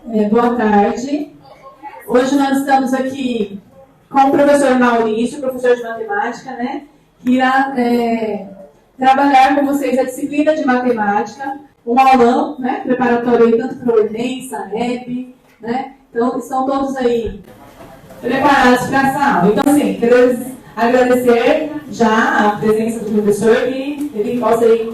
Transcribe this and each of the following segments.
Boa tarde. Hoje nós estamos aqui com o professor Maurício, professor de matemática, né? Que irá trabalhar com vocês a disciplina de matemática, um aulão, né? Preparatório aí, tanto para o Enem, SAEB, né? Então, estão todos aí preparados para essa aula. Então, assim, queremos agradecer já a presença do professor e ele possa aí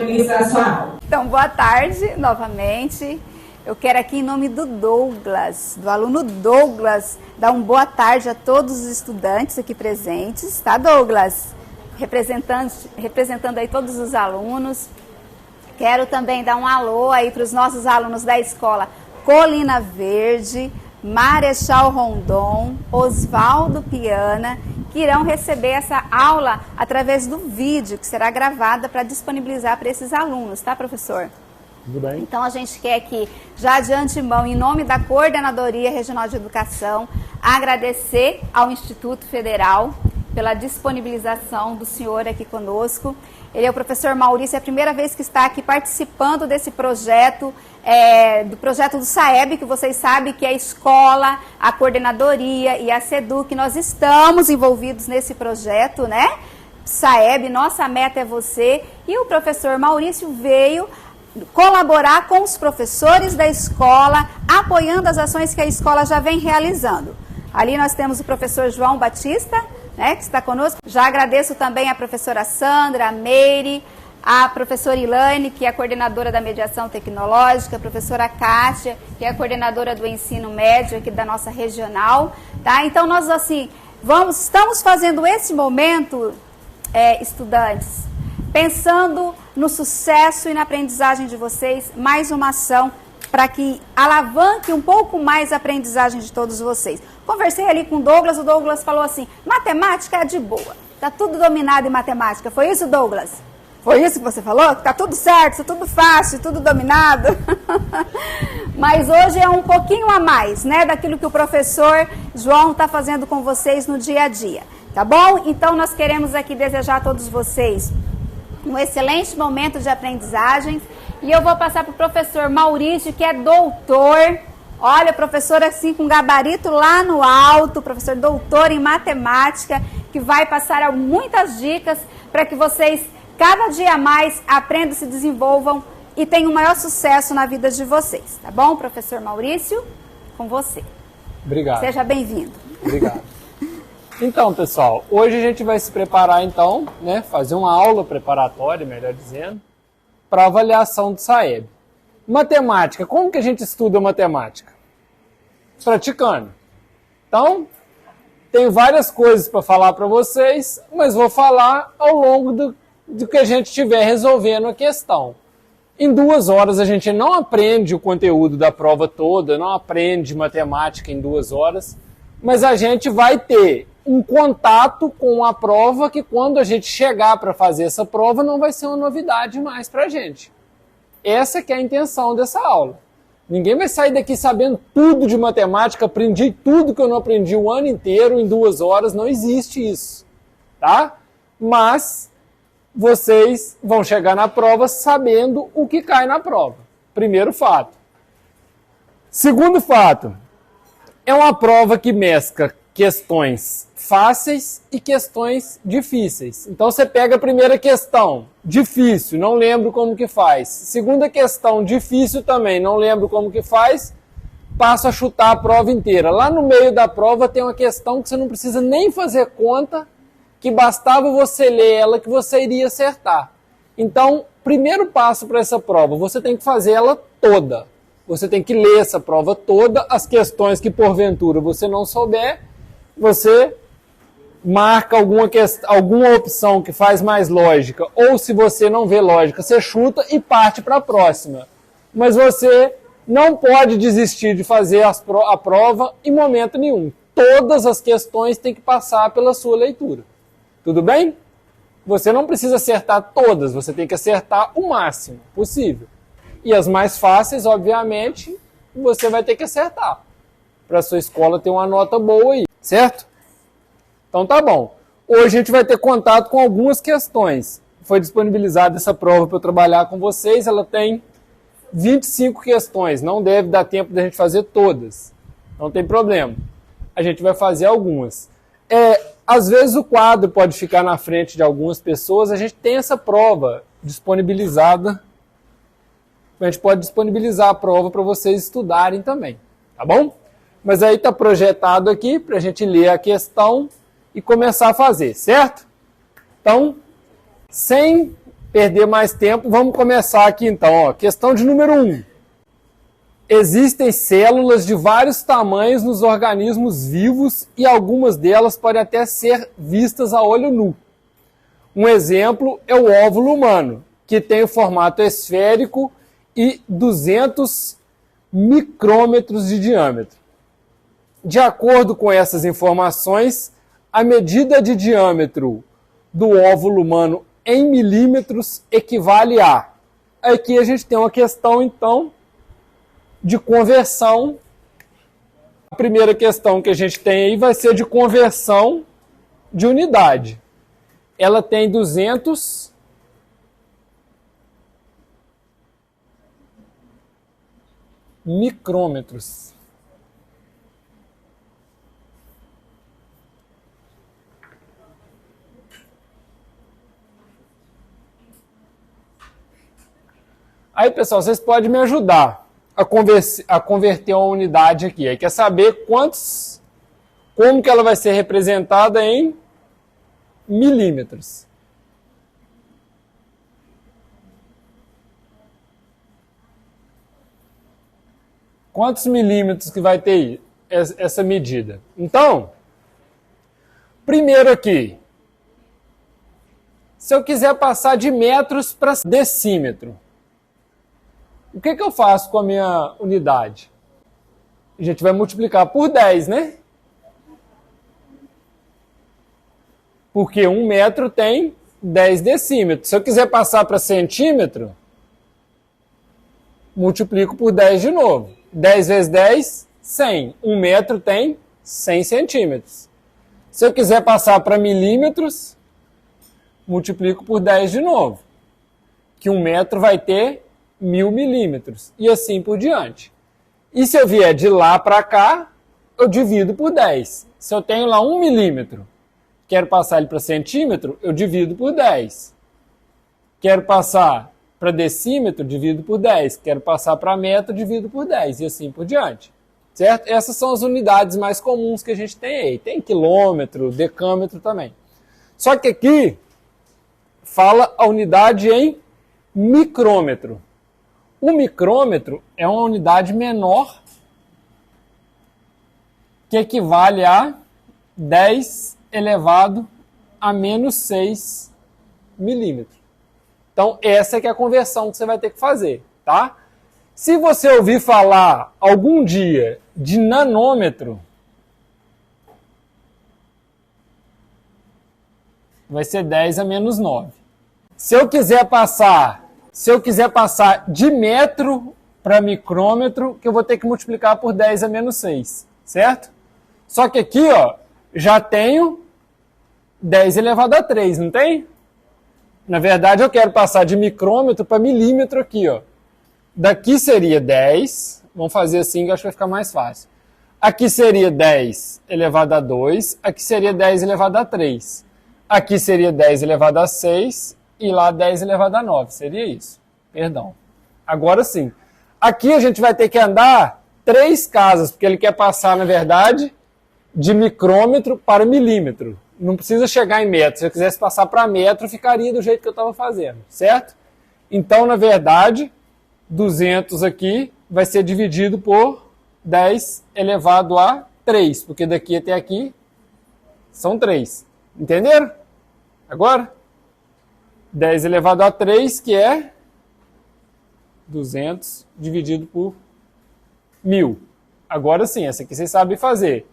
ministrar a sua aula. Então, boa tarde novamente. Eu quero aqui, em nome do Douglas, do aluno Douglas, dar uma boa tarde a todos os estudantes aqui presentes, tá, Douglas? Representando aí todos os alunos. Quero também dar um alô aí para os nossos alunos da escola Colina Verde, Marechal Rondon, Oswaldo Piana, que irão receber essa aula através do vídeo, que será gravada para disponibilizar para esses alunos, tá, professor? Tudo bem. Então, a gente quer aqui, já de antemão, em nome da Coordenadoria Regional de Educação, agradecer ao Instituto Federal pela disponibilização do senhor aqui conosco. Ele é o professor Maurício, é a primeira vez que está aqui participando desse projeto, do projeto do SAEB, que vocês sabem que é a escola, a coordenadoria e a SEDUC. Nós estamos envolvidos nesse projeto, né? SAEB, nossa meta é você. E o professor Maurício veio colaborar com os professores da escola, apoiando as ações que a escola já vem realizando. Ali nós temos o professor João Batista, né, que está conosco. Já agradeço também a professora Sandra, a Meire, a professora Ilane, que é a coordenadora da mediação tecnológica, a professora Kátia, que é a coordenadora do ensino médio aqui da nossa regional, tá? Então nós assim, estamos fazendo esse momento, estudantes, pensando no sucesso e na aprendizagem de vocês, mais uma ação para que alavanque um pouco mais a aprendizagem de todos vocês. Conversei ali com o Douglas falou assim, matemática é de boa, tá tudo dominado em matemática. Foi isso, Douglas? Foi isso que você falou? Que tá tudo certo, tá tudo fácil, tudo dominado? Mas hoje é um pouquinho a mais, né, daquilo que o professor João está fazendo com vocês no dia a dia, tá bom? Então nós queremos aqui desejar a todos vocês um excelente momento de aprendizagem. E eu vou passar para o professor Maurício, que é doutor. Olha, professor assim com gabarito lá no alto, professor doutor em matemática, que vai passar muitas dicas para que vocês cada dia mais aprendam, se desenvolvam e tenham o maior sucesso na vida de vocês. Tá bom, professor Maurício? Com você. Obrigado. Seja bem-vindo. Obrigado. Então, pessoal, hoje a gente vai se preparar, então, né, fazer uma aula preparatória, melhor dizendo, para avaliação do SAEB. Matemática, como que a gente estuda matemática? Praticando. Então, tem várias coisas para falar para vocês, mas vou falar ao longo do que a gente estiver resolvendo a questão. Em 2 horas a gente não aprende o conteúdo da prova toda, não aprende matemática em 2 horas, mas a gente vai ter um contato com a prova que quando a gente chegar para fazer essa prova não vai ser uma novidade mais para a gente. Essa que é a intenção dessa aula. Ninguém vai sair daqui sabendo tudo de matemática, aprendi tudo que eu não aprendi o ano inteiro em 2 horas, não existe isso, tá? Mas vocês vão chegar na prova sabendo o que cai na prova. Primeiro fato. Segundo fato, é uma prova que mescla questões fáceis e questões difíceis. Então você pega a primeira questão, difícil, não lembro como que faz. Segunda questão, difícil também, não lembro como que faz, passo a chutar a prova inteira. Lá no meio da prova tem uma questão que você não precisa nem fazer conta, que bastava você ler ela que você iria acertar. Então, primeiro passo para essa prova, você tem que fazer ela toda. Você tem que ler essa prova toda, as questões que porventura você não souber, você marca alguma opção que faz mais lógica, ou se você não vê lógica, você chuta e parte para a próxima. Mas você não pode desistir de fazer a prova em momento nenhum. Todas as questões têm que passar pela sua leitura. Tudo bem? Você não precisa acertar todas, você tem que acertar o máximo possível. E as mais fáceis, obviamente, você vai ter que acertar, para a sua escola ter uma nota boa aí, certo? Então tá bom. Hoje a gente vai ter contato com algumas questões. Foi disponibilizada essa prova para eu trabalhar com vocês, ela tem 25 questões, não deve dar tempo da gente fazer todas, não tem problema. A gente vai fazer algumas. Às vezes o quadro pode ficar na frente de algumas pessoas, a gente tem essa prova disponibilizada, a gente pode disponibilizar a prova para vocês estudarem também, tá bom? Mas aí está projetado aqui para a gente ler a questão e começar a fazer, certo? Então, sem perder mais tempo, vamos começar aqui então. Ó, questão de número 1. Existem células de vários tamanhos nos organismos vivos e algumas delas podem até ser vistas a olho nu. Um exemplo é o óvulo humano, que tem o formato esférico e 200 micrômetros de diâmetro. De acordo com essas informações, a medida de diâmetro do óvulo humano em milímetros equivale a... Aqui a gente tem uma questão, então, de conversão. A primeira questão que a gente tem aí vai ser de conversão de unidade. Ela tem 200 micrômetros. Aí, pessoal, vocês podem me ajudar a converter uma unidade aqui. Aí quer saber como que ela vai ser representada em milímetros. Quantos milímetros que vai ter essa medida? Então, primeiro aqui, se eu quiser passar de metros para decímetro, o que eu faço com a minha unidade? A gente vai multiplicar por 10, né? Porque 1 metro tem 10 decímetros. Se eu quiser passar para centímetro, multiplico por 10 de novo. 10 vezes 10, 100. 1 metro tem 100 centímetros. Se eu quiser passar para milímetros, multiplico por 10 de novo. Que 1 metro vai ter 1000 milímetros. E assim por diante. E se eu vier de lá para cá, eu divido por 10. Se eu tenho lá 1 milímetro, quero passar ele para centímetro, eu divido por 10. Quero passar para decímetro, divido por 10. Quero passar para metro, divido por 10. E assim por diante. Certo? Essas são as unidades mais comuns que a gente tem aí. Tem quilômetro, decâmetro também. Só que aqui fala a unidade em micrômetro. O micrômetro é uma unidade menor que equivale a 10 elevado a menos 6 milímetros. Então, essa é que é a conversão que você vai ter que fazer, tá? Se você ouvir falar algum dia de nanômetro, vai ser 10 a menos 9. Se eu quiser passar de metro para micrômetro, que eu vou ter que multiplicar por 10 a menos 6, certo? Só que aqui, ó, já tenho 10 elevado a 3, não tem? Na verdade, eu quero passar de micrômetro para milímetro aqui, ó. Daqui seria 10, vamos fazer assim que eu acho que vai ficar mais fácil. Aqui seria 10 elevado a 2, aqui seria 10 elevado a 3. Aqui seria 10 elevado a 6 e lá 10 elevado a 9, seria isso. Perdão. Agora sim. Aqui a gente vai ter que andar 3 casas, porque ele quer passar, na verdade, de micrômetro para milímetro. Não precisa chegar em metro. Se eu quisesse passar para metro, ficaria do jeito que eu estava fazendo, certo? Então, na verdade, 200 aqui vai ser dividido por 10 elevado a 3, porque daqui até aqui são 3. Entenderam? Agora, 10 elevado a 3, que é 200 dividido por 1000. Agora sim, essa aqui vocês sabem fazer.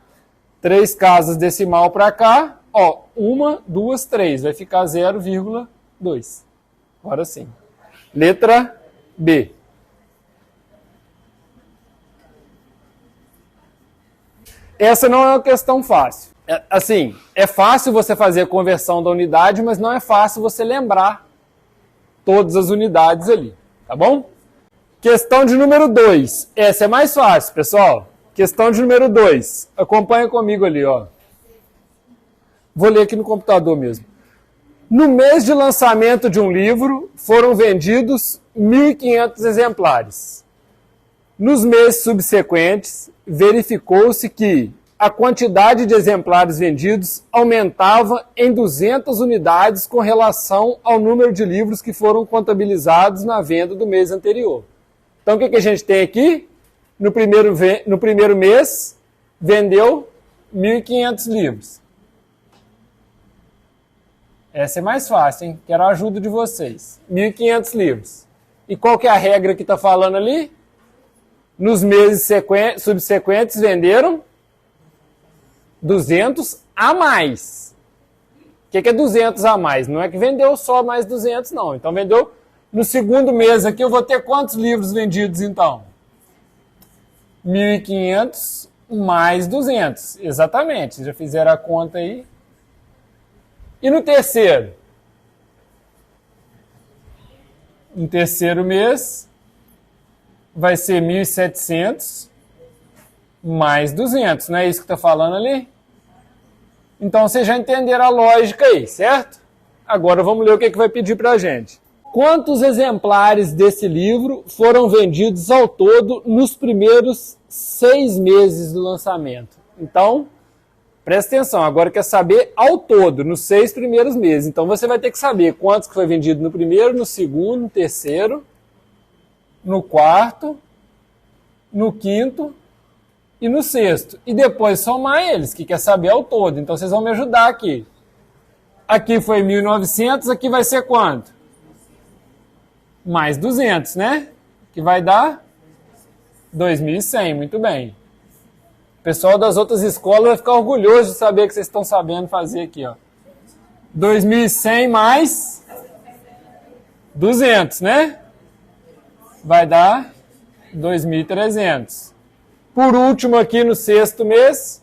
3 casas decimal para cá, ó, 1, 2, 3, vai ficar 0,2. Agora sim. Letra B. Essa não é uma questão fácil. Assim, é fácil você fazer a conversão da unidade, mas não é fácil você lembrar todas as unidades ali, tá bom? Questão de número 2. Essa é mais fácil, pessoal. Questão de número 2. Acompanha comigo ali, ó. Vou ler aqui no computador mesmo. No mês de lançamento de um livro, foram vendidos 1.500 exemplares. Nos meses subsequentes, verificou-se que a quantidade de exemplares vendidos aumentava em 200 unidades com relação ao número de livros que foram contabilizados na venda do mês anterior. Então, o que a gente tem aqui? No primeiro mês, vendeu 1.500 livros. Essa é mais fácil, hein? Quero a ajuda de vocês. 1.500 livros. E qual que é a regra que está falando ali? Nos meses subsequentes, venderam 200 a mais. O que é 200 a mais? Não é que vendeu só mais 200, não. Então, vendeu no segundo mês aqui, eu vou ter quantos livros vendidos, então? 1.500 mais 200. Exatamente. Vocês já fizeram a conta aí. E no terceiro? No terceiro mês, vai ser 1.700 mais 200. Não é isso que está falando ali? Então, vocês já entenderam a lógica aí, certo? Agora, vamos ler o que vai pedir para a gente. Quantos exemplares desse livro foram vendidos ao todo nos primeiros 6 meses do lançamento? Então, presta atenção, agora quer saber ao todo, nos 6 primeiros meses. Então, você vai ter que saber quantos que foi vendido no primeiro, no segundo, no terceiro, no quarto, no quinto e no sexto. E depois somar eles, que quer saber ao todo. Então, vocês vão me ajudar aqui. Aqui foi 1.900, aqui vai ser quanto? Mais 200, né? Que vai dar 2.100, muito bem. O pessoal das outras escolas vai ficar orgulhoso de saber que vocês estão sabendo fazer aqui, ó. 2.100 mais 200, né? Vai dar 2.300. Por último, aqui no sexto mês,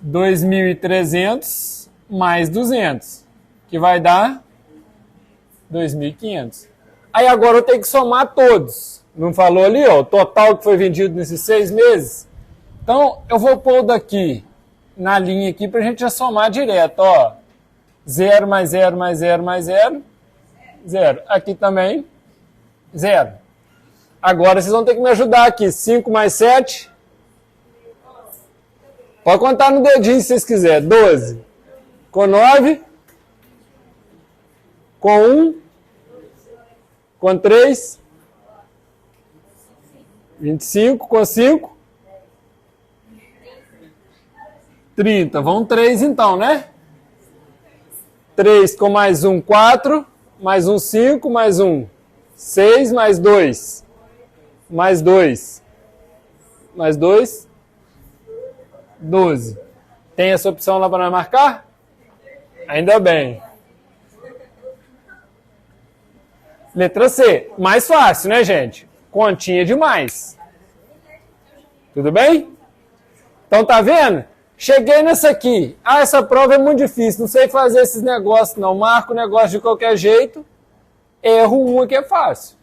2.300 mais 200, que vai dar 2.500. Aí agora eu tenho que somar todos. Não falou ali, ó, o total que foi vendido nesses 6 meses? Então, eu vou pôr daqui, na linha aqui, para a gente já somar direto, ó. 0 mais 0 mais 0 mais 0, 0. Aqui também, 0. Agora vocês vão ter que me ajudar aqui. 5 mais 7. Pode contar no dedinho se vocês quiserem. 12. Com 9. Com 1. Com 3. 25. Com 5. 30. Vão 3 então, né? 3 com mais 1, 4. Mais 1, 5. Mais 1, 6. Mais 2. Mais 2. Mais 2. 12. Tem essa opção lá para nós marcar? Ainda bem. Letra C. Mais fácil, né, gente? Continha de mais. Tudo bem? Então, tá vendo? Cheguei nessa aqui. Ah, essa prova é muito difícil. Não sei fazer esses negócios, não. Marco o negócio de qualquer jeito. Erro 1 aqui é fácil.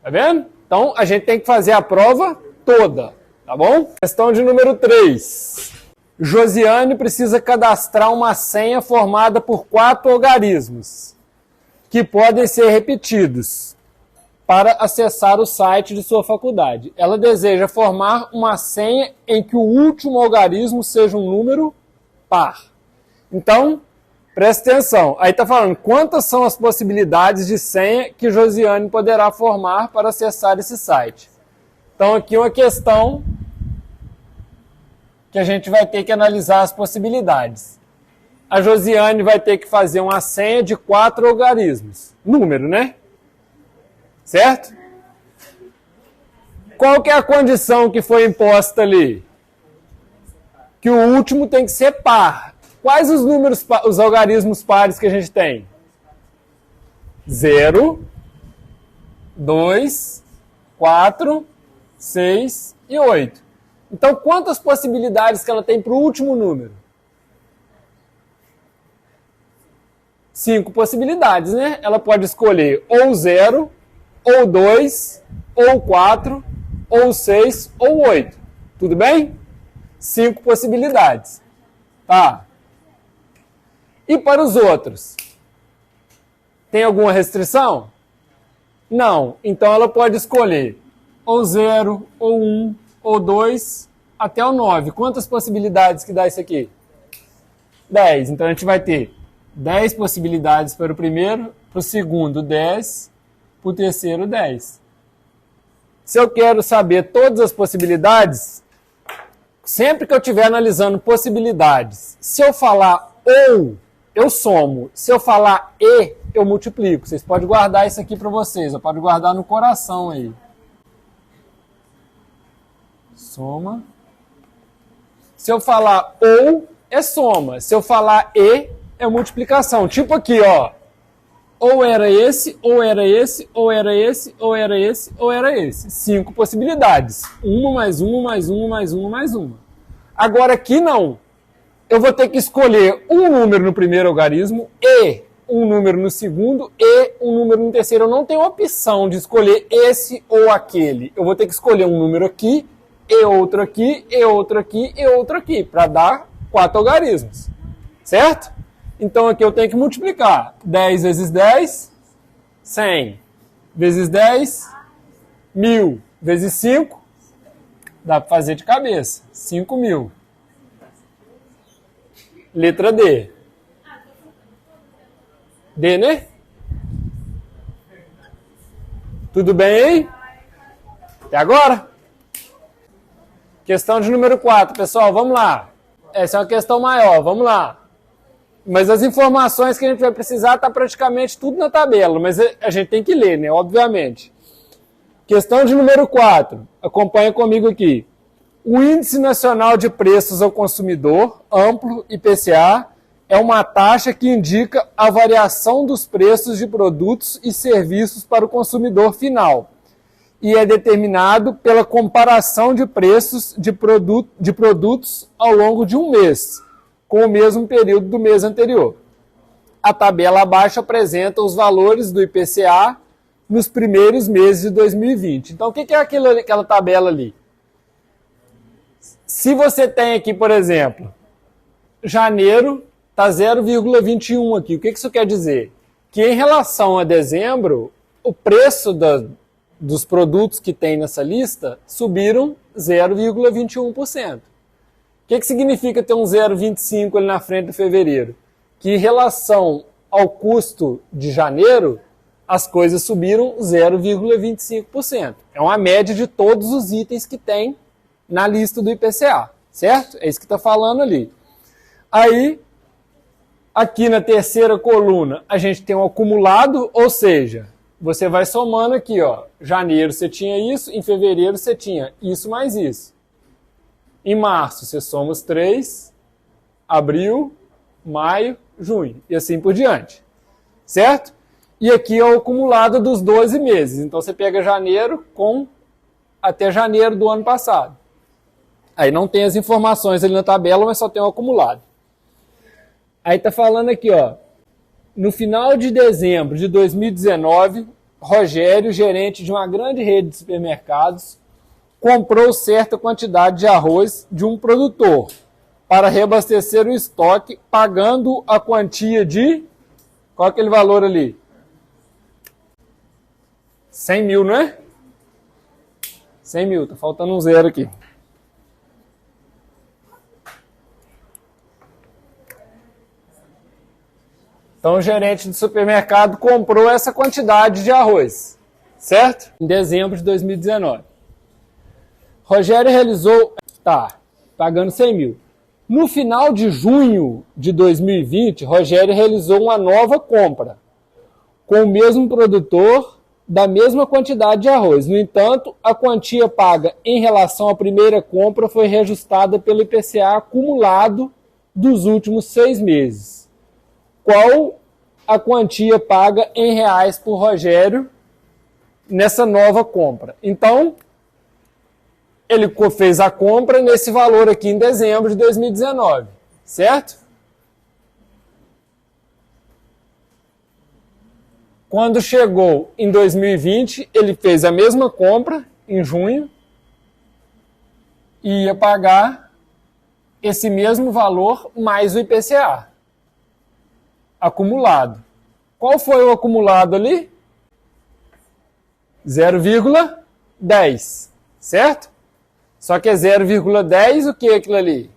Tá vendo? Então, a gente tem que fazer a prova toda. Tá bom? Questão de número 3. Josiane precisa cadastrar uma senha formada por 4 algarismos, que podem ser repetidos, para acessar o site de sua faculdade. Ela deseja formar uma senha em que o último algarismo seja um número par. Então, presta atenção. Aí está falando quantas são as possibilidades de senha que Josiane poderá formar para acessar esse site. Então, aqui uma questão que a gente vai ter que analisar as possibilidades. A Josiane vai ter que fazer uma senha de 4 algarismos. Número, né? Certo? Qual que é a condição que foi imposta ali? Que o último tem que ser par. Quais os números, os algarismos pares que a gente tem? 0, 2, 4, 6 e 8. Então, quantas possibilidades que ela tem para o último número? 5 possibilidades, né? Ela pode escolher ou 0, ou 2, ou 4, ou 6, ou 8. Tudo bem? 5 possibilidades. Tá? E para os outros? Tem alguma restrição? Não. Então ela pode escolher ou 0, ou 1, ou 2, até o 9. Quantas possibilidades que dá isso aqui? 10. Então a gente vai ter 10 possibilidades para o primeiro, para o segundo 10, para o terceiro 10. Se eu quero saber todas as possibilidades, sempre que eu estiver analisando possibilidades, se eu falar ou, eu somo. Se eu falar e, eu multiplico. Vocês podem guardar isso aqui para vocês. Pode guardar no coração aí. Soma. Se eu falar ou, é soma. Se eu falar e, é multiplicação. Tipo aqui, ó. Ou era esse, ou era esse, ou era esse, ou era esse, ou era esse. 5 possibilidades. Uma mais uma, mais uma, mais uma, mais uma. Agora aqui não. Eu vou ter que escolher um número no primeiro algarismo e um número no segundo e um número no terceiro. Eu não tenho opção de escolher esse ou aquele. Eu vou ter que escolher um número aqui e outro aqui, e outro aqui, e outro aqui, para dar 4 algarismos. Certo? Então aqui eu tenho que multiplicar. 10 vezes 10, 100. Vezes 10, 1000. Vezes 5, dá para fazer de cabeça. 5.000. Letra D. D, né? Tudo bem aí? Até agora? Questão de número 4, pessoal, vamos lá. Essa é uma questão maior, vamos lá. Mas as informações que a gente vai precisar tá praticamente tudo na tabela, mas a gente tem que ler, né? Obviamente. Questão de número 4. Acompanha comigo aqui. O Índice Nacional de Preços ao Consumidor, amplo, IPCA, é uma taxa que indica a variação dos preços de produtos e serviços para o consumidor final e é determinado pela comparação de preços de produtos ao longo de um mês, com o mesmo período do mês anterior. A tabela abaixo apresenta os valores do IPCA nos primeiros meses de 2020. Então, o que é aquela tabela ali? Se você tem aqui, por exemplo, janeiro está 0,21 aqui. O que isso quer dizer? Que em relação a dezembro, o preço dos produtos que tem nessa lista subiram 0,21%. O que significa ter um 0,25 ali na frente de fevereiro? Que em relação ao custo de janeiro, as coisas subiram 0,25%. É uma média de todos os itens que tem na lista do IPCA, certo? É isso que está falando ali. Aí, aqui na terceira coluna, a gente tem um acumulado, ou seja, você vai somando aqui, ó. Janeiro você tinha isso, em fevereiro você tinha isso mais isso. Em março você soma os 3, abril, maio, junho, e assim por diante, certo? E aqui é o acumulado dos 12 meses. Então você pega janeiro até janeiro do ano passado. Aí não tem as informações ali na tabela, mas só tem o acumulado. Aí está falando aqui, ó. No final de dezembro de 2019, Rogério, gerente de uma grande rede de supermercados, comprou certa quantidade de arroz de um produtor para reabastecer o estoque, pagando a quantia de... Qual é aquele valor ali? 100 mil, não é? 100 mil, tá faltando um zero aqui. Então o gerente do supermercado comprou essa quantidade de arroz, certo? Em dezembro de 2019. Rogério realizou... Tá, pagando 100 mil. No final de junho de 2020, Rogério realizou uma nova compra com o mesmo produtor da mesma quantidade de arroz. No entanto, a quantia paga em relação à primeira compra foi reajustada pelo IPCA acumulado dos últimos 6 meses. Qual a quantia paga em reais por Rogério nessa nova compra? Então, ele fez a compra nesse valor aqui em dezembro de 2019, certo? Quando chegou em 2020, ele fez a mesma compra em junho e ia pagar esse mesmo valor mais o IPCA acumulado. Qual foi o acumulado ali? 0,10, certo? Só que é 0,10, o que é aquilo ali?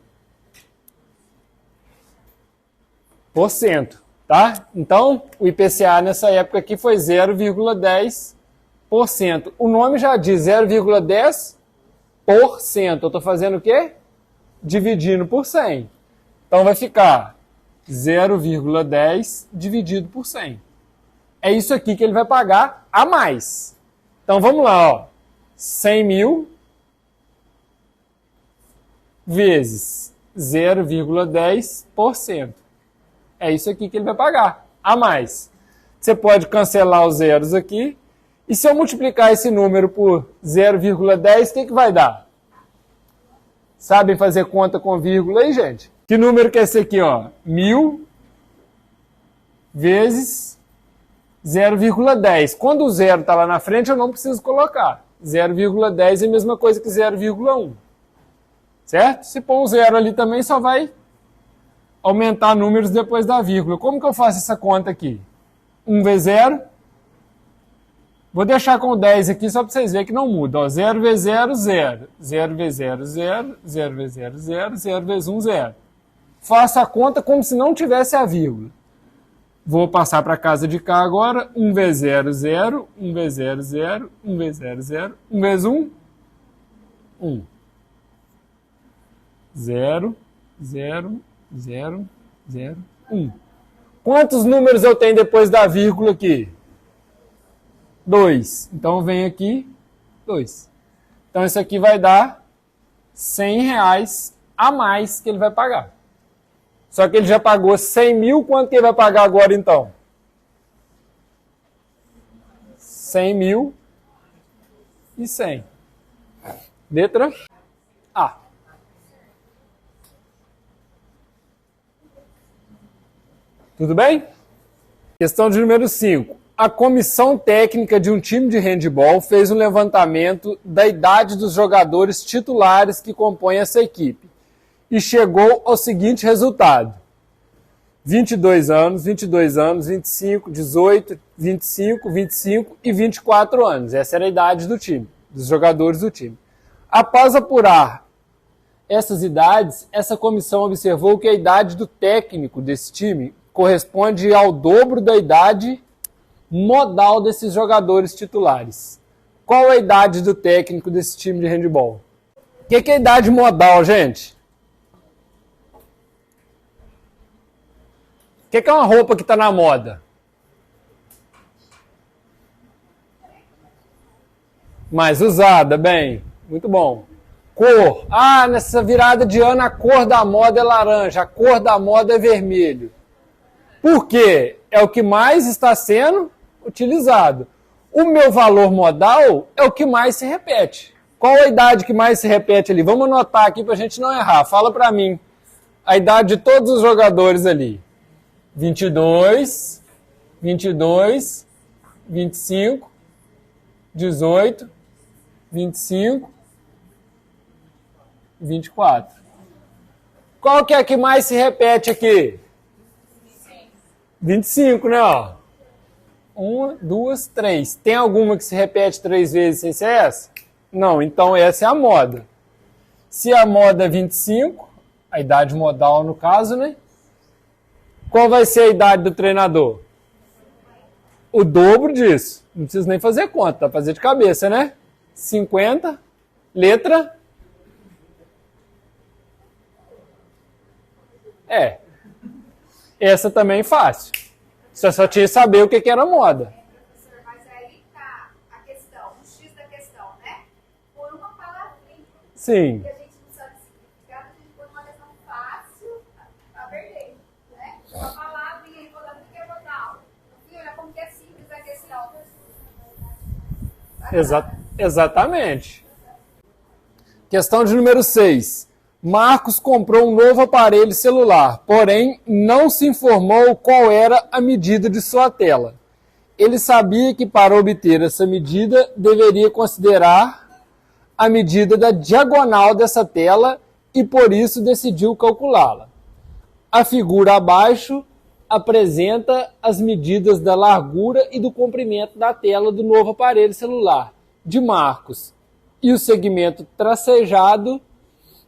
Por cento, tá? Então, o IPCA nessa época aqui foi 0,10%. O nome já diz 0,10%. Eu estou fazendo o quê? Dividindo por 100. Então, vai ficar 0,10 dividido por 100. É isso aqui que ele vai pagar a mais. Então, vamos lá, ó. 100 mil vezes 0,10%. É isso aqui que ele vai pagar, a mais. Você pode cancelar os zeros aqui. E se eu multiplicar esse número por 0,10, o que vai dar? Sabem fazer conta com vírgula aí, gente? Que número que é esse aqui, ó? 1000 vezes 0,10. Quando o zero está lá na frente, eu não preciso colocar. 0,10 é a mesma coisa que 0,1. Certo? Se pôr um zero ali também, só vai aumentar números depois da vírgula. Como que eu faço essa conta aqui? 1 vezes 0. Vou deixar com 10 aqui só para vocês verem que não muda. Ó, 0 vezes 0, 0. 0 vezes 0, 0. 0 vezes 0, 0. 0 vezes 1, 0. Faço a conta como se não tivesse a vírgula. Vou passar para a casa de cá agora. 1 vezes 0, 0. 1 vezes 0, 0. 1 vezes 0, 0. 1 vezes 1, 1. 0, 0, 0, 0, 1. Quantos números eu tenho depois da vírgula aqui? 2. Então vem aqui 2. Então isso aqui vai dar R$100 a mais que ele vai pagar. Só que ele já pagou 100 mil, quanto que ele vai pagar agora então? 100 mil e 100. Letra A. Tudo bem? Questão de número 5. A comissão técnica de um time de handebol fez um levantamento da idade dos jogadores titulares que compõem essa equipe e chegou ao seguinte resultado: 22 anos, 25, 18, 25, 25 e 24 anos. Essa era a idade do time, dos jogadores do time. Após apurar essas idades, essa comissão observou que a idade do técnico desse time corresponde ao dobro da idade modal desses jogadores titulares. Qual a idade do técnico desse time de handebol? O que é a idade modal, gente? O que é uma roupa que está na moda? Mais usada, bem. Muito bom. Cor. Ah, nessa virada de ano a cor da moda é laranja, a cor da moda é vermelho. Por quê? É o que mais está sendo utilizado. O meu valor modal é o que mais se repete. Qual a idade que mais se repete ali? Vamos anotar aqui para a gente não errar. Fala para mim a idade de todos os jogadores ali. 22, 22, 25, 18, 25, 24. Qual que é a que mais se repete aqui? 25, né? Ó. 1, 2, 3. Tem alguma que se repete 3 vezes sem ser essa? Não, então essa é a moda. Se a moda é 25, a idade modal no caso, né? Qual vai ser a idade do treinador? O dobro disso. Não precisa nem fazer conta, dá pra fazer de cabeça, né? 50, letra... É. Essa também é fácil. Você só tinha que saber o que era moda. Mas aí tá a questão, o X da questão, né? Por uma palavrinha. Sim. Que a gente não sabe significado, a gente põe uma questão fácil a perder, né? Uma palavrinha aí, falando o que é modal. E olha como que é simples a questão. Exatamente. Questão de número 6. Marcos comprou um novo aparelho celular, porém não se informou qual era a medida de sua tela. ele sabia que para obter essa medida deveria considerar a medida da diagonal dessa tela e por isso decidiu calculá-la. A figura abaixo apresenta as medidas da largura e do comprimento da tela do novo aparelho celular de Marcos e o segmento tracejado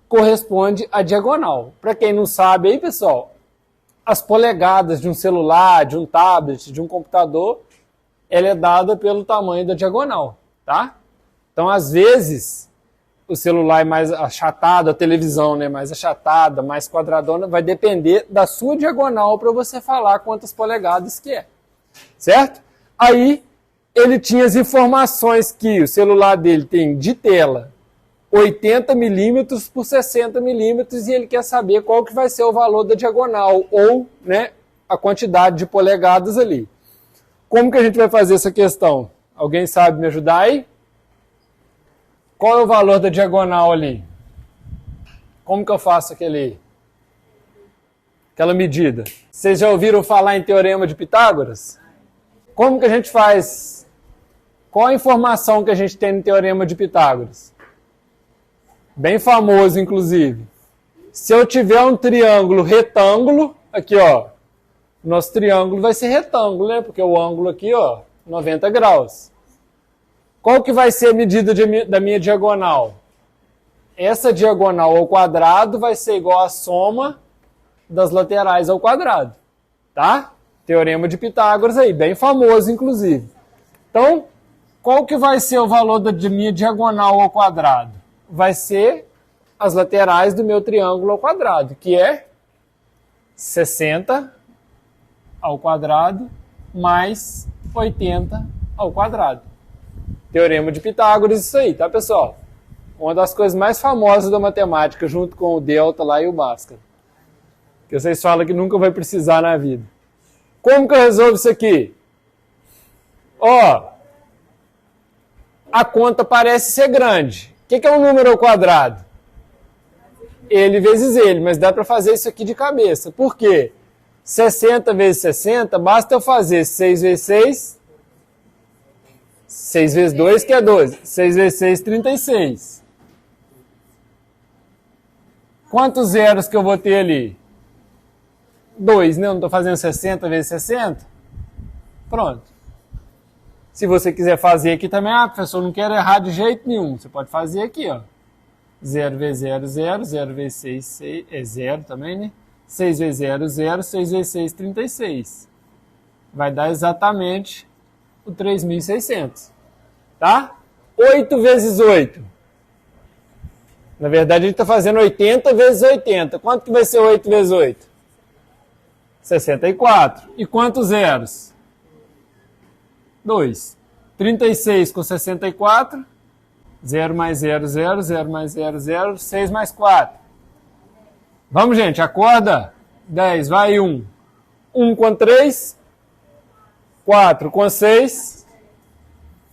corresponde à diagonal. Para quem não sabe aí, pessoal, as polegadas de um celular, de um tablet, de um computador, ela é dada pelo tamanho da diagonal, tá? Então, às vezes, o celular é mais achatado, a televisão, né, mais achatada, mais quadradona, vai depender da sua diagonal para você falar quantas polegadas que é, certo? Aí, ele tinha as informações que o celular dele tem de tela 80 milímetros por 60 milímetros e ele quer saber qual que vai ser o valor da diagonal ou, né, a quantidade de polegadas ali. Como que a gente vai fazer essa questão? Alguém sabe me ajudar aí? Qual é o valor da diagonal ali? Como que eu faço aquela medida? Vocês já ouviram falar em teorema de Pitágoras? Como que a gente faz? Qual a informação que a gente tem no teorema de Pitágoras? Bem famoso, inclusive. Se eu tiver um triângulo retângulo, aqui ó, nosso triângulo vai ser retângulo, né? Porque o ângulo aqui, ó, 90 graus. Qual que vai ser a medida da minha diagonal? Essa diagonal ao quadrado vai ser igual à soma das laterais ao quadrado, tá? Teorema de Pitágoras aí, bem famoso, inclusive. Então, qual que vai ser o valor da minha diagonal ao quadrado? Vai ser as laterais do meu triângulo ao quadrado, que é 60 ao quadrado mais 80 ao quadrado. Teorema de Pitágoras, isso aí, tá, pessoal? Uma das coisas mais famosas da matemática, junto com o delta lá e o Bhaskara. Que vocês falam que nunca vai precisar na vida. Como que eu resolvo isso aqui? Ó, a conta parece ser grande. O que é um número ao quadrado? Ele vezes ele, mas dá para fazer isso aqui de cabeça. Por quê? 60 vezes 60, basta eu fazer 6 vezes 6, 6 vezes 2, que é 12. 6 vezes 6, 36. Quantos zeros que eu vou ter ali? 2, né? Eu não estou fazendo 60 vezes 60? Pronto. Se você quiser fazer aqui também, professor, não quero errar de jeito nenhum. Você pode fazer aqui, ó. 0 vezes 0, 0. 0 vezes 6, 6. É 0 também, né? 6 vezes 0, 0. 6 vezes 6, 36. Vai dar exatamente o 3.600. Tá? 8 vezes 8. Na verdade, a gente está fazendo 80 vezes 80. Quanto que vai ser 8 vezes 8? 64. E quantos zeros? 2. 36 com 64. 0 mais 0, 0. 0 mais 0, 0. 6 mais 4. Vamos, gente. Acorda. 10. Vai 1. 1 com 3. 4 com 6.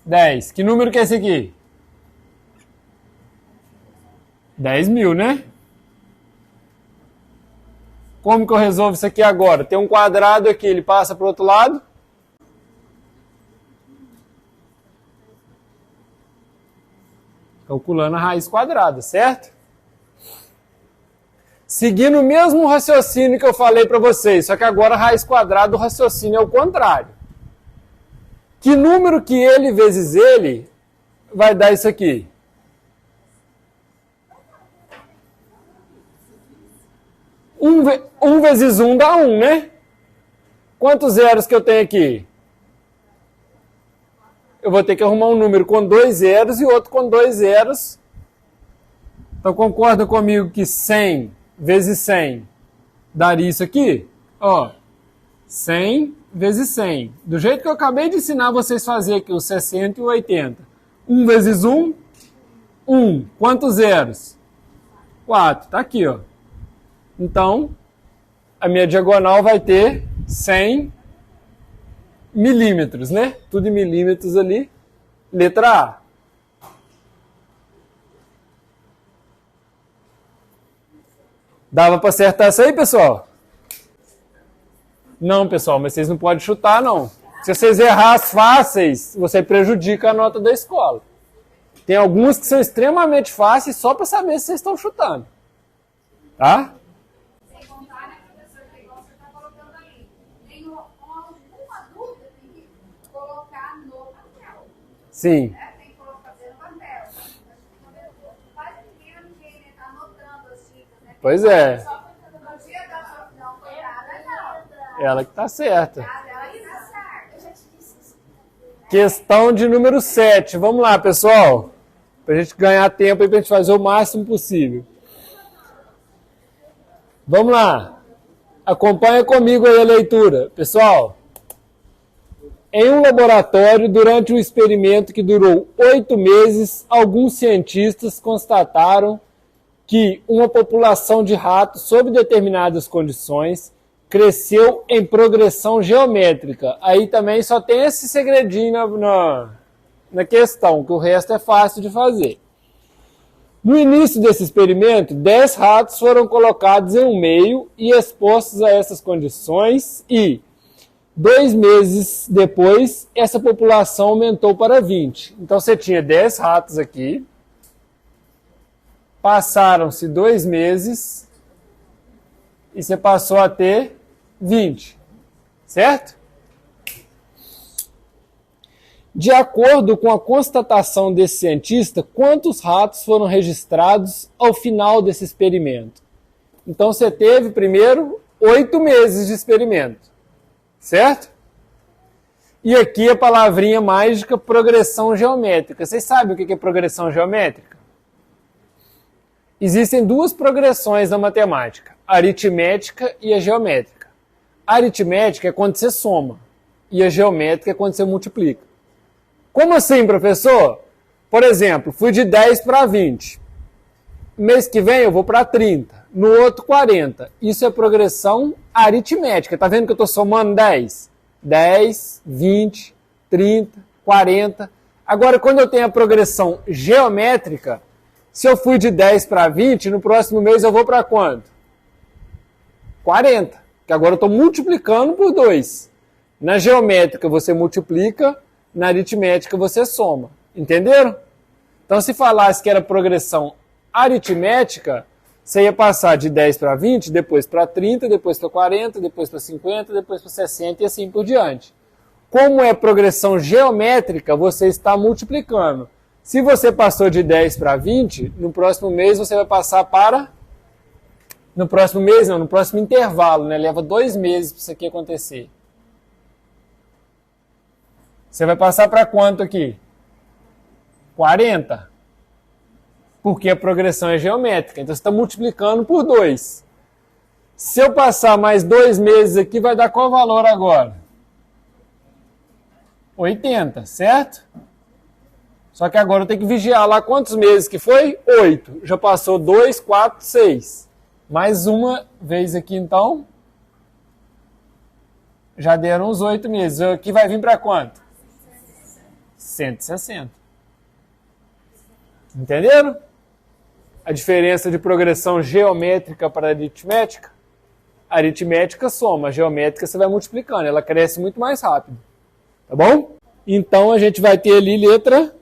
10. Que número que é esse aqui? 10.000, né? Como que eu resolvo isso aqui agora? Tem um quadrado aqui, ele passa para o outro lado. Calculando a raiz quadrada, certo? Seguindo o mesmo raciocínio que eu falei para vocês, só que agora a raiz quadrada, o raciocínio é o contrário. Que número que ele vezes ele vai dar isso aqui? 1 vezes 1 dá 1, né? Quantos zeros que eu tenho aqui? Eu vou ter que arrumar um número com 2 zeros e outro com 2 zeros. Então concorda comigo que 100 vezes 100 daria isso aqui? Ó, 100 vezes 100. Do jeito que eu acabei de ensinar vocês a fazer aqui, os 60 e o 80. 1 vezes 1, 1. Quantos zeros? 4. Tá aqui, ó. Então, a minha diagonal vai ter 100 milímetros, né? Tudo em milímetros ali. Letra A. Dava para acertar isso aí, pessoal? Não, pessoal, mas vocês não podem chutar, não. Se vocês errar as fáceis, você prejudica a nota da escola. Tem algumas que são extremamente fáceis só para saber se vocês estão chutando. Tá? Sem contar, né, professor, que igual você está colocando ali. Tem alguma dúvida, tem que colocar no papel. Sim. Né? Tem que fazer no papel. Faz entendendo que ele está anotando as dicas, né? Pois é. Só no dia da sua não, coitada, não. Ela que tá certa. Ela que tá certa. Eu já te disse isso. Questão de número 7. Vamos lá, pessoal. Pra gente ganhar tempo e pra gente fazer o máximo possível. Vamos lá. Acompanha comigo aí a leitura. Pessoal, em um laboratório, durante um experimento que durou 8 meses, alguns cientistas constataram que uma população de ratos, sob determinadas condições, cresceu em progressão geométrica. Aí também só tem esse segredinho na questão, que o resto é fácil de fazer. No início desse experimento, 10 ratos foram colocados em um meio e expostos a essas condições e, 2 meses depois, essa população aumentou para 20. Então você tinha 10 ratos aqui, passaram-se 2 meses e você passou a ter 20, certo? De acordo com a constatação desse cientista, quantos ratos foram registrados ao final desse experimento? Então você teve primeiro 8 meses de experimento, certo? E aqui a palavrinha mágica, progressão geométrica. Vocês sabem o que é progressão geométrica? Existem 2 progressões na matemática, a aritmética e a geométrica. A aritmética é quando você soma e a geométrica é quando você multiplica. Como assim, professor? Por exemplo, fui de 10 para 20. Mês que vem eu vou para 30. No outro, 40. Isso é progressão aritmética. Tá vendo que eu estou somando 10? 10, 20, 30, 40. Agora, quando eu tenho a progressão geométrica, se eu fui de 10 para 20, no próximo mês eu vou para quanto? 40. Que agora eu estou multiplicando por 2. Na geométrica você multiplica, na aritmética você soma. Entenderam? Então, se falasse que era progressão aritmética, você ia passar de 10 para 20, depois para 30, depois para 40, depois para 50, depois para 60 e assim por diante. Como é progressão geométrica, você está multiplicando. Se você passou de 10 para 20, no próximo mês você vai passar para... No próximo mês não, no próximo intervalo, né? Leva 2 meses para isso aqui acontecer. Você vai passar para quanto aqui? 40. Porque a progressão é geométrica. Então você está multiplicando por 2. Se eu passar mais 2 meses aqui, vai dar qual valor agora? 80, certo? Só que agora eu tenho que vigiar lá quantos meses que foi? 8. Já passou 2, 4, 6. Mais uma vez aqui então. Já deram uns 8 meses. Aqui vai vir para quanto? 160. Entenderam? A diferença de progressão geométrica para aritmética? A aritmética soma, a geométrica você vai multiplicando, ela cresce muito mais rápido. Tá bom? Então a gente vai ter ali letra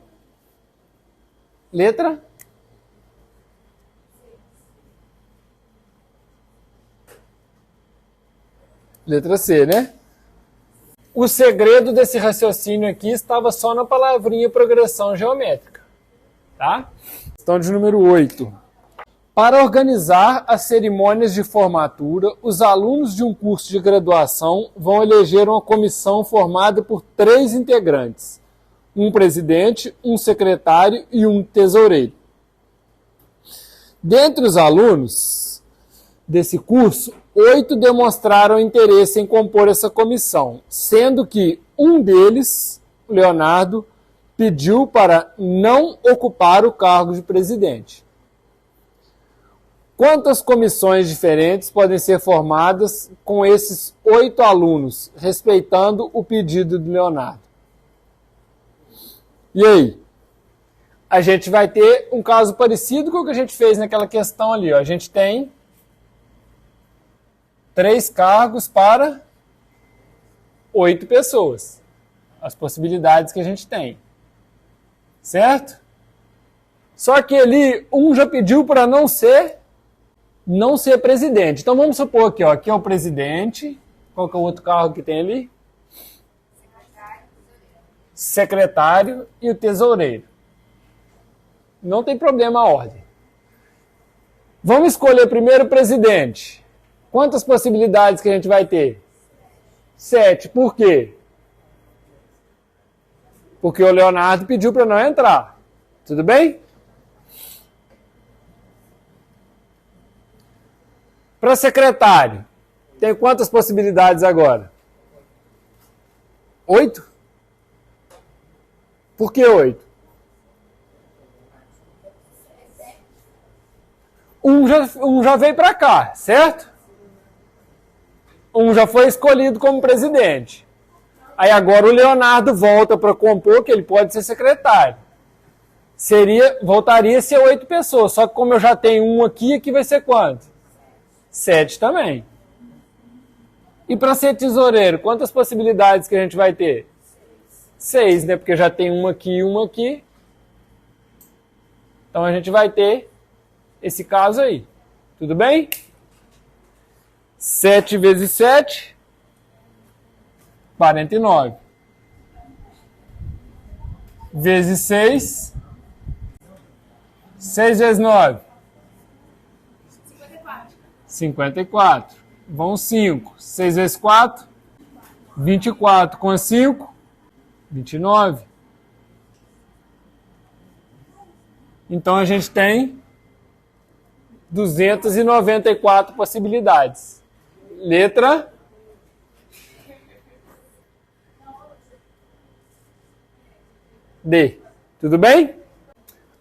C, né? O segredo desse raciocínio aqui estava só na palavrinha progressão geométrica. Tá? Questão de número 8. Para organizar as cerimônias de formatura, os alunos de um curso de graduação vão eleger uma comissão formada por 3 integrantes. Um presidente, um secretário e um tesoureiro. Dentre os alunos desse curso, 8 demonstraram interesse em compor essa comissão, sendo que um deles, o Leonardo, pediu para não ocupar o cargo de presidente. Quantas comissões diferentes podem ser formadas com esses 8 alunos, respeitando o pedido do Leonardo? E aí? A gente vai ter um caso parecido com o que a gente fez naquela questão ali. Ó. A gente tem 3 cargos para 8 pessoas. as possibilidades que a gente tem. Certo? Só que ali, um já pediu para não ser presidente. Então vamos supor aqui, ó, aqui é o presidente. Qual que é o outro cargo que tem ali? Secretário e o tesoureiro. Não tem problema a ordem. Vamos escolher primeiro o presidente. Quantas possibilidades que a gente vai ter? 7. Por quê? Porque o Leonardo pediu para não entrar. Tudo bem? Para secretário, tem quantas possibilidades agora? 8? Por que 8? Um já veio para cá, certo? Um já foi escolhido como presidente. Aí agora o Leonardo volta para compor, que ele pode ser secretário. Voltaria a ser 8 pessoas, só que como eu já tenho um aqui vai ser quanto? 7 também. E para ser tesoureiro, quantas possibilidades que a gente vai ter? 6, né? Porque já tem uma aqui e uma aqui. Então a gente vai ter esse caso aí. Tudo bem? 7 vezes 7, 49. Vezes 6, 6 vezes 9. 54. Vão 5. 6 vezes 4, 24. Com 5, 29. Então a gente tem 294 possibilidades. Letra D. Tudo bem?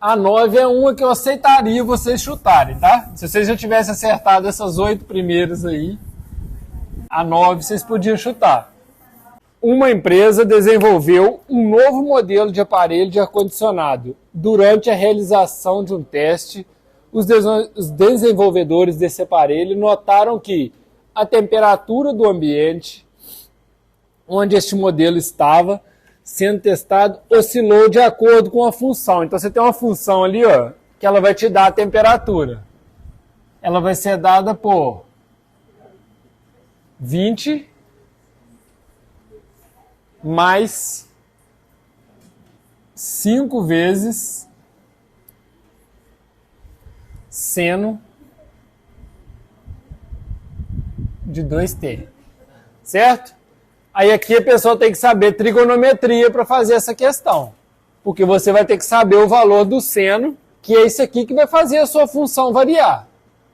A 9 é uma que eu aceitaria vocês chutarem, tá? Se vocês já tivessem acertado essas 8 primeiras aí, a 9 vocês podiam chutar. Uma empresa desenvolveu um novo modelo de aparelho de ar-condicionado. Durante a realização de um teste, os desenvolvedores desse aparelho notaram que a temperatura do ambiente onde este modelo estava sendo testado oscilou de acordo com a função. Então você tem uma função ali, ó, que ela vai te dar a temperatura. Ela vai ser dada por 20 mais 5 vezes seno de 2t. Certo? Aí aqui a pessoa tem que saber trigonometria para fazer essa questão. Porque você vai ter que saber o valor do seno, que é esse aqui que vai fazer a sua função variar.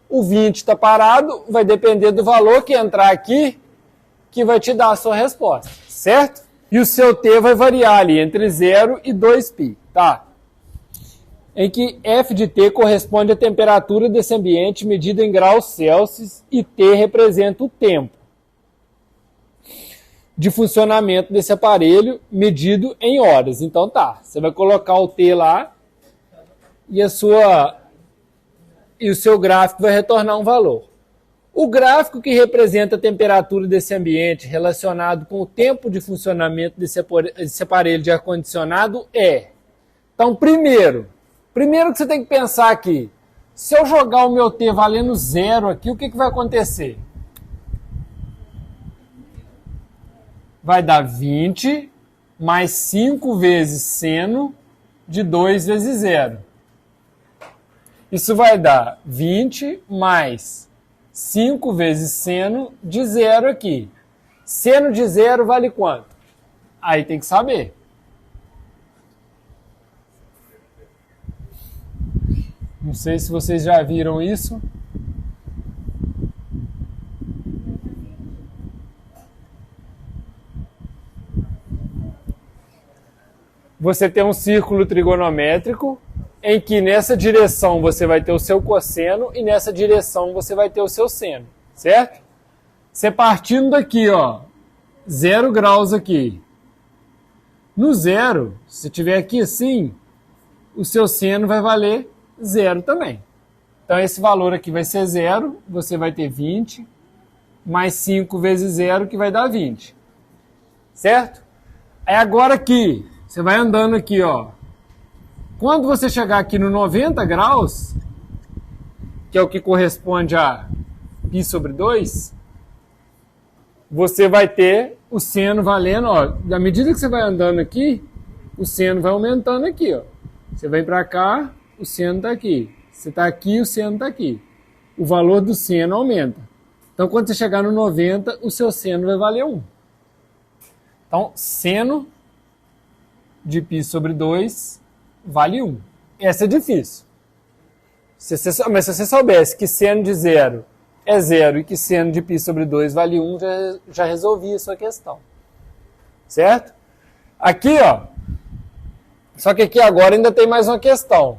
O 20 está parado, vai depender do valor que entrar aqui, que vai te dar a sua resposta. Certo? E o seu t vai variar ali entre 0 e 2π. Tá? Em que f de t corresponde à temperatura desse ambiente medida em graus Celsius e t representa o tempo de funcionamento desse aparelho medido em horas. Então tá, você vai colocar o t lá e o seu gráfico vai retornar um valor. O gráfico que representa a temperatura desse ambiente relacionado com o tempo de funcionamento desse aparelho de ar-condicionado é... Então, primeiro que você tem que pensar aqui, se eu jogar o meu t valendo 0 aqui, o que vai acontecer? Vai dar 20 mais 5 vezes seno de 2 vezes 0. Isso vai dar 20 mais 5 vezes seno de 0 aqui. Seno de 0 vale quanto? Aí tem que saber. Não sei se vocês já viram isso. Você tem um círculo trigonométrico em que nessa direção você vai ter o seu cosseno e nessa direção você vai ter o seu seno, certo? Você partindo daqui, ó, 0 graus aqui. No 0, se tiver aqui assim, o seu seno vai valer 0 também. Então esse valor aqui vai ser 0, você vai ter 20, mais 5 vezes 0 que vai dar 20, certo? Aí agora aqui, você vai andando aqui, ó. Quando você chegar aqui no 90 graus, que é o que corresponde a π sobre 2, você vai ter o seno valendo, ó. Da medida que você vai andando aqui, o seno vai aumentando aqui, ó. Você vem para cá, o seno está aqui. Você está aqui, o seno está aqui. O valor do seno aumenta. Então, quando você chegar no 90, o seu seno vai valer 1. Então, seno de π sobre 2 vale 1. Essa é difícil. Mas se você soubesse que seno de 0 é 0 e que seno de π sobre 2 vale 1, já resolvi a sua questão. Certo? Aqui, ó. Só que aqui agora ainda tem mais uma questão.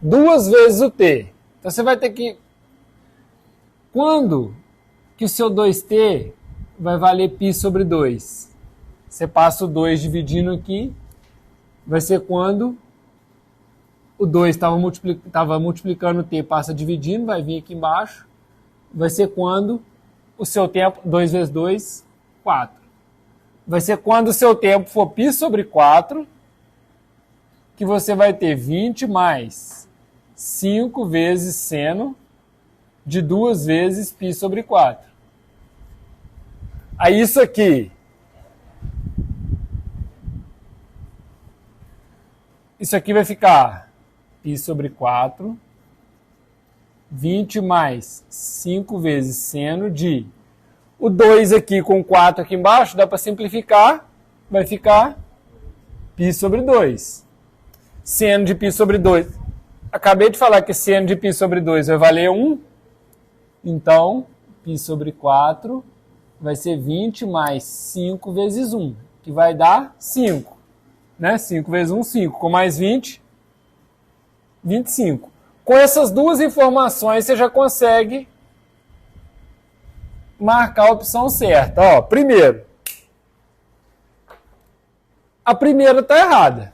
2 vezes o t. Então você vai ter que... Quando que o seu 2t vai valer π sobre 2? Você passa o 2 dividindo aqui. Vai ser quando o 2 estava multiplicando o t, passa dividindo, vai vir aqui embaixo. Vai ser quando o seu tempo, 2 vezes 2, 4. Vai ser quando o seu tempo for π sobre 4, que você vai ter 20 mais 5 vezes seno de 2 vezes π sobre 4. Aí isso aqui... Isso aqui vai ficar π sobre 4, 20 mais 5 vezes seno de... O 2 aqui com 4 aqui embaixo, dá para simplificar, vai ficar π sobre 2. Seno de π sobre 2. Acabei de falar que seno de π sobre 2 vai valer 1. Então, π sobre 4 vai ser 20 mais 5 vezes 1, que vai dar 5. Né? 5 vezes 1, 5. Com mais 20, 25. Com essas duas informações, você já consegue marcar a opção certa. Ó, primeiro, a primeira está errada.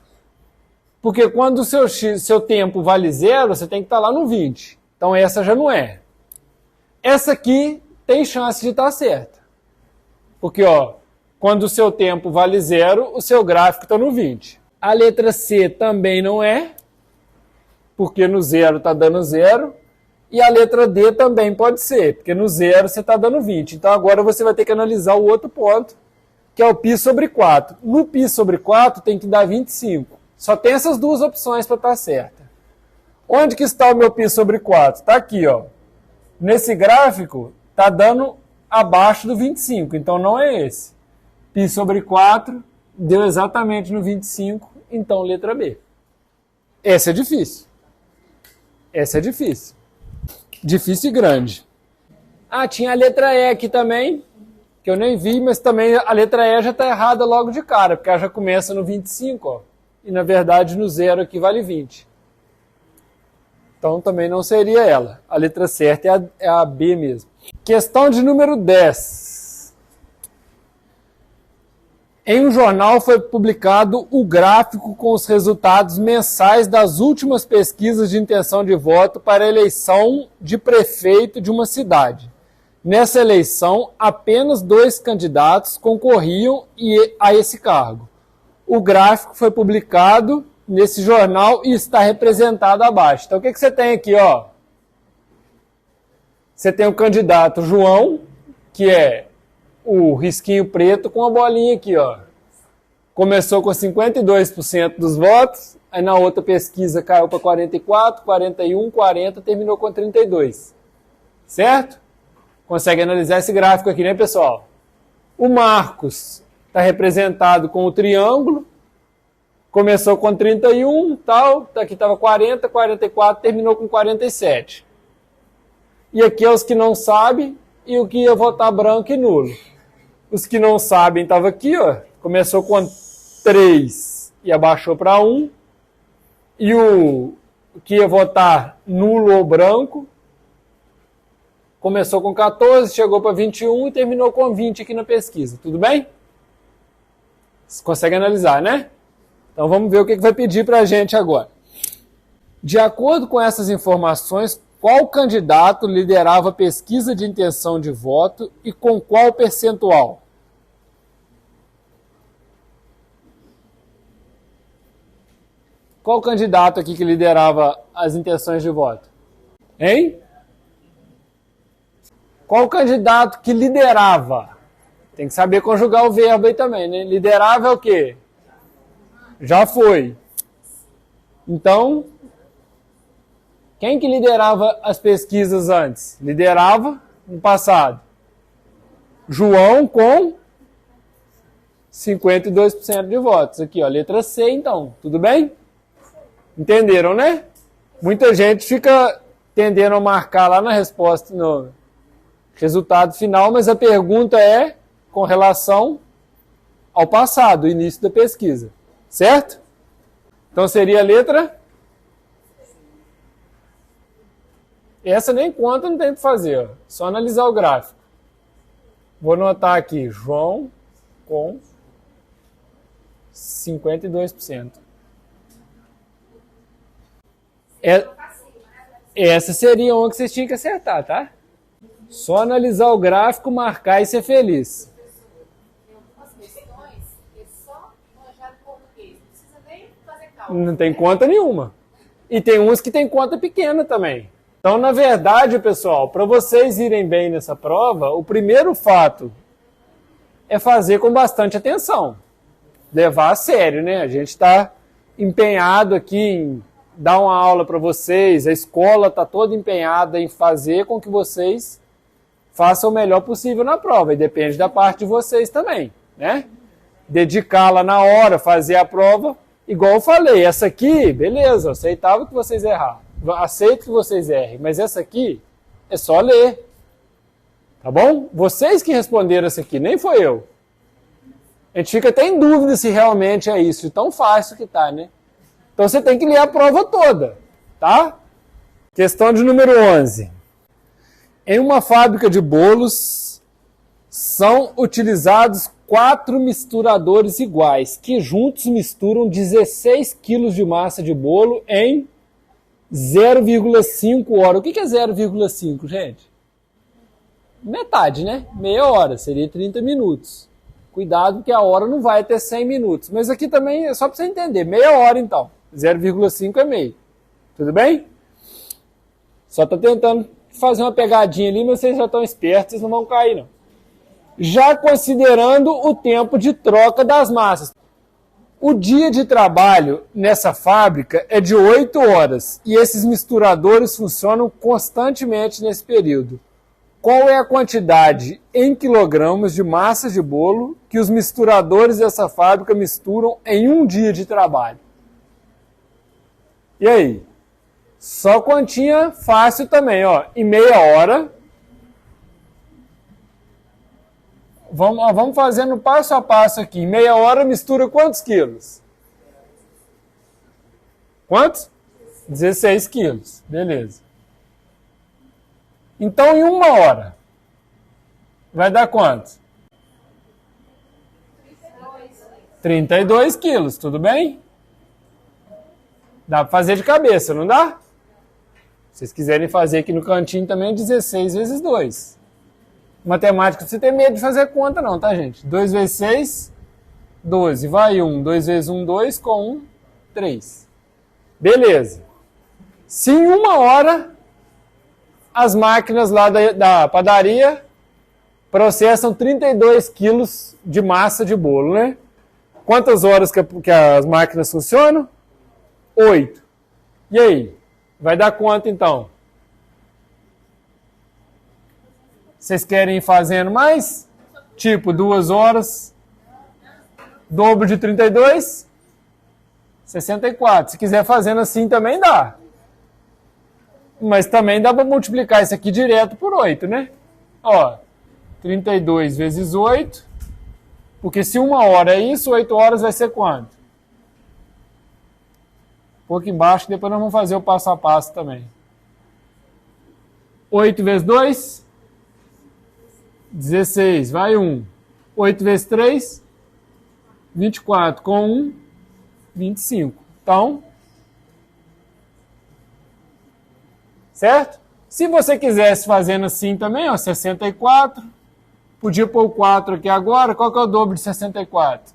Porque quando o seu tempo vale 0, você tem que estar lá no 20. Então essa já não é. Essa aqui tem chance de estar certa. Porque, ó, quando o seu tempo vale 0, o seu gráfico está no 20. A letra C também não é, porque no 0 está dando 0. E a letra D também pode ser, porque no 0 você está dando 20. Então agora você vai ter que analisar o outro ponto, que é o π sobre 4. No π sobre 4 tem que dar 25. Só tem essas duas opções para estar certa. Onde que está o meu π sobre 4? Está aqui, ó. Nesse gráfico está dando abaixo do 25, então não é esse. π sobre 4 deu exatamente no 25, então letra B. Essa é difícil. Essa é difícil. Difícil e grande. Ah, tinha a letra E aqui também, que eu nem vi, mas também a letra E já está errada logo de cara, porque ela já começa no 25, ó. E na verdade no 0 aqui vale 20. Então também não seria ela. A letra certa é a B mesmo. Questão de número 10. Em um jornal foi publicado o gráfico com os resultados mensais das últimas pesquisas de intenção de voto para a eleição de prefeito de uma cidade. Nessa eleição, apenas 2 candidatos concorriam a esse cargo. O gráfico foi publicado nesse jornal e está representado abaixo. Então, o que você tem aqui, ó? Você tem o candidato João, que é o risquinho preto com a bolinha aqui, ó. Começou com 52% dos votos, aí na outra pesquisa caiu para 44, 41, 40, terminou com 32. Certo? Consegue analisar esse gráfico aqui, né, pessoal? O Marcos está representado com o triângulo, começou com 31, tal, aqui estava 40, 44, terminou com 47. E aqui é os que não sabem e o que ia votar branco e nulo. Os que não sabem estavam aqui, ó, começou com 3 e abaixou para 1. E o que ia votar nulo ou branco começou com 14, chegou para 21 e terminou com 20 aqui na pesquisa. Tudo bem? Você consegue analisar, né? Então vamos ver o que vai pedir para a gente agora. De acordo com essas informações, qual candidato liderava a pesquisa de intenção de voto e com qual percentual? Qual candidato aqui que liderava as intenções de voto? Hein? Qual candidato que liderava? Tem que saber conjugar o verbo aí também, né? Liderava é o quê? Já foi. Então, quem que liderava as pesquisas antes? Liderava no passado. João com 52% de votos. Aqui, ó, letra C, então. Tudo bem? Entenderam, né? Muita gente fica tendendo a marcar lá na resposta, no resultado final, mas a pergunta é com relação ao passado, início da pesquisa. Certo? Então seria a letra... Essa nem conta, não tem o que fazer. Ó. Só analisar o gráfico. Vou anotar aqui, João com 52%. Essa seria uma que vocês tinham que acertar, tá? Só analisar o gráfico, marcar e ser feliz. Tem algumas questões que só manjar em português. Não precisa nem fazer cálculo. Não tem conta nenhuma. E tem uns que tem conta pequena também. Então, na verdade, pessoal, para vocês irem bem nessa prova, o primeiro fato é fazer com bastante atenção. Levar a sério, né? A gente está empenhado aqui em dar uma aula para vocês, a escola está toda empenhada em fazer com que vocês façam o melhor possível na prova. E depende da parte de vocês também, né? Dedicá-la na hora, fazer a prova. Igual eu falei, essa aqui, beleza, eu aceitava que vocês erraram. Aceito que vocês errem, mas essa aqui é só ler. Tá bom? Vocês que responderam essa aqui, nem foi eu. A gente fica até em dúvida se realmente é isso, de tão fácil que tá, né? Então você tem que ler a prova toda, tá? Questão de número 11. Em uma fábrica de bolos, são utilizados 4 misturadores iguais, que juntos misturam 16 kg de massa de bolo em 0,5 hora. O que é 0,5, gente? Metade, né? Meia hora, seria 30 minutos. Cuidado que a hora não vai até 100 minutos. Mas aqui também é só para você entender. Meia hora, então. 0,5 é meio. Tudo bem? Só estou tentando fazer uma pegadinha ali, mas vocês já estão espertos, vocês não vão cair, não. Já considerando o tempo de troca das massas. O dia de trabalho nessa fábrica é de 8 horas e esses misturadores funcionam constantemente nesse período. Qual é a quantidade em quilogramas de massa de bolo que os misturadores dessa fábrica misturam em um dia de trabalho? E aí? Só continha fácil também, ó. Em meia hora. Vamos fazendo passo a passo aqui. Em meia hora mistura quantos quilos? Quantos? 16 quilos. Beleza. Então, em uma hora, vai dar quanto? 32 quilos, tudo bem? Dá para fazer de cabeça, não dá? Se vocês quiserem fazer aqui no cantinho também, 16 vezes 2. Matemática, você tem medo de fazer conta não, tá, gente? 2 vezes 6, 12. Vai 1. 2 vezes 1, 2. Com 1, 3. Beleza. Se em uma hora as máquinas lá da padaria processam 32 quilos de massa de bolo, né? Quantas horas que as máquinas funcionam? 8. E aí? Vai dar quanto então? Vocês querem ir fazendo mais? Tipo, 2 horas. Dobro de 32? 64. Se quiser fazendo assim também dá. Mas também dá para multiplicar isso aqui direto por 8, né? Ó, 32 vezes 8. Porque se uma hora é isso, 8 horas vai ser quanto? Um pouco embaixo, depois nós vamos fazer o passo a passo também. 8 vezes 2? 16, vai 1. 8 vezes 3? 24. Com 1, 25. Então, certo? Se você quisesse fazendo assim também, ó, 64. Podia pôr o 4 aqui agora. Qual que é o dobro de 64?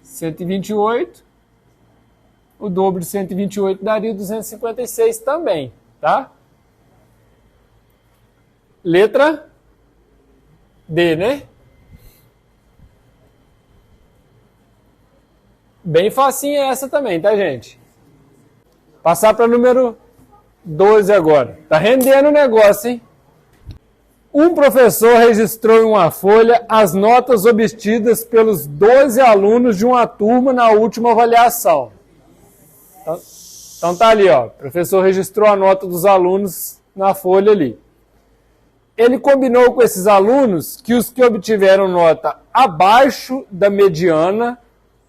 128. O dobro de 128 daria 256 também, tá? Letra D, né? Bem facinha essa também, tá, gente? Passar para número 12 agora. Tá rendendo o negócio, hein? Um professor registrou em uma folha as notas obtidas pelos 12 alunos de uma turma na última avaliação. Então tá ali, ó. O professor registrou a nota dos alunos na folha ali. Ele combinou com esses alunos que os que obtiveram nota abaixo da mediana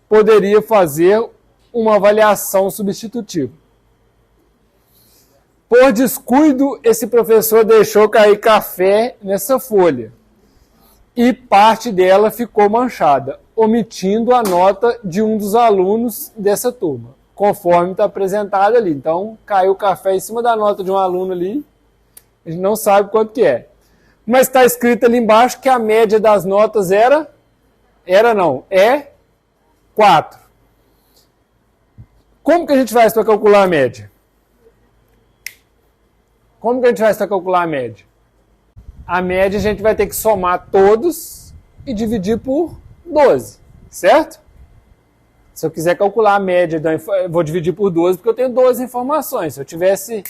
poderia fazer uma avaliação substitutiva. Por descuido, esse professor deixou cair café nessa folha e parte dela ficou manchada, omitindo a nota de um dos alunos dessa turma, conforme está apresentado ali. Então, caiu café em cima da nota de um aluno ali, a gente não sabe quanto que é. Mas está escrito ali embaixo que a média das notas é 4. Como que a gente faz para calcular a média? Como que a gente faz para calcular a média? A média a gente vai ter que somar todos e dividir por 12, certo? Se eu quiser calcular a média, eu vou dividir por 12 porque eu tenho 12 informações. Se eu tivesse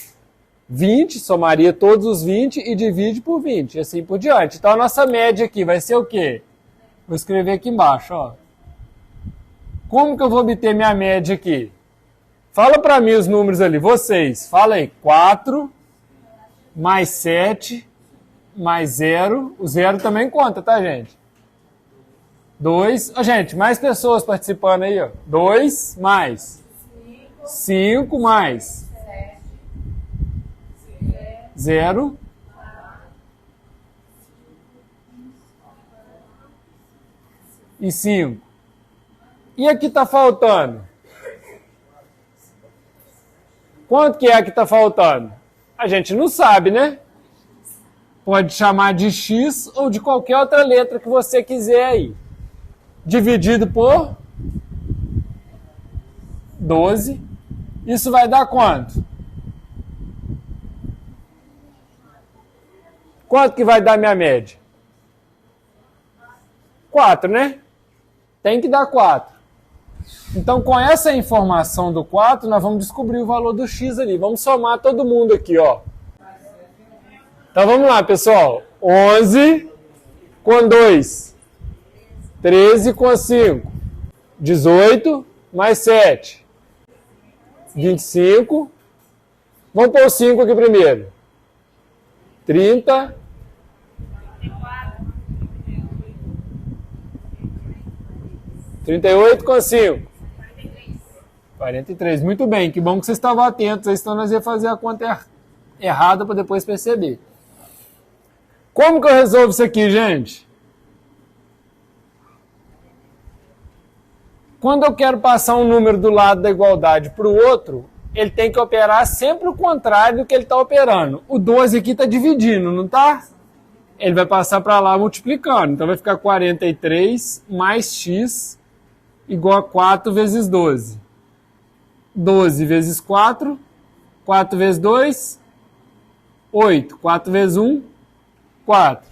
20, somaria todos os 20 e divide por 20, e assim por diante. Então a nossa média aqui vai ser o quê? Vou escrever aqui embaixo, ó. Como que eu vou obter minha média aqui? Fala para mim os números ali, vocês. Fala aí, 4... mais 7, mais 0. O 0 também conta, tá, gente? 2. Gente, mais pessoas participando aí, ó. 2 mais 5 mais 0. E 5. E aqui tá faltando? Quanto que é que tá faltando? A gente não sabe, né? Pode chamar de X ou de qualquer outra letra que você quiser aí. Dividido por 12. Isso vai dar quanto? Quanto que vai dar minha média? 4, né? Tem que dar 4. Então, com essa informação do 4, nós vamos descobrir o valor do X ali. Vamos somar todo mundo aqui, ó. Então, vamos lá, pessoal. 11 com 2. 13 com 5. 18 mais 7. 25. Vamos pôr o 5 aqui primeiro. 30. 38 com 5. 43. Muito bem, que bom que vocês estavam atentos, senão nós ia fazer a conta errada para depois perceber. Como que eu resolvo isso aqui, gente? Quando eu quero passar um número do lado da igualdade para o outro, ele tem que operar sempre o contrário do que ele está operando. O 12 aqui está dividindo, não está? Ele vai passar para lá multiplicando. Então vai ficar 43 mais x igual a 4 vezes 12. 12 vezes 4, 4 vezes 2, 8. 4 vezes 1, 4.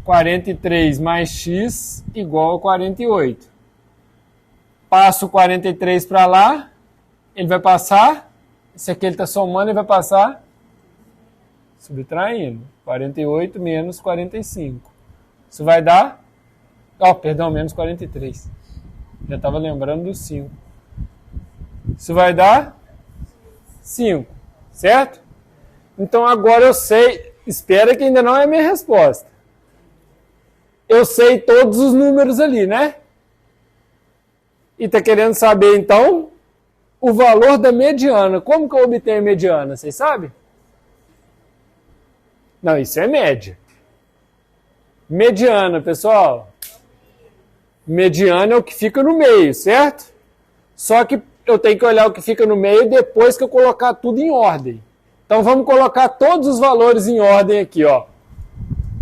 43 mais x igual a 48. Passo o 43 para lá, ele vai passar, esse aqui ele está somando, ele vai passar subtraindo. 48 menos 45. Isso vai dar, menos 43. Já estava lembrando do 5. Isso vai dar 5, certo? Então agora eu sei, espera que ainda não é a minha resposta. Eu sei todos os números ali, né? E está querendo saber então o valor da mediana. Como que eu obtenho a mediana? Vocês sabem? Não, isso é média. Mediana, pessoal. Mediana é o que fica no meio, certo? Só que eu tenho que olhar o que fica no meio depois que eu colocar tudo em ordem. Então vamos colocar todos os valores em ordem aqui, ó.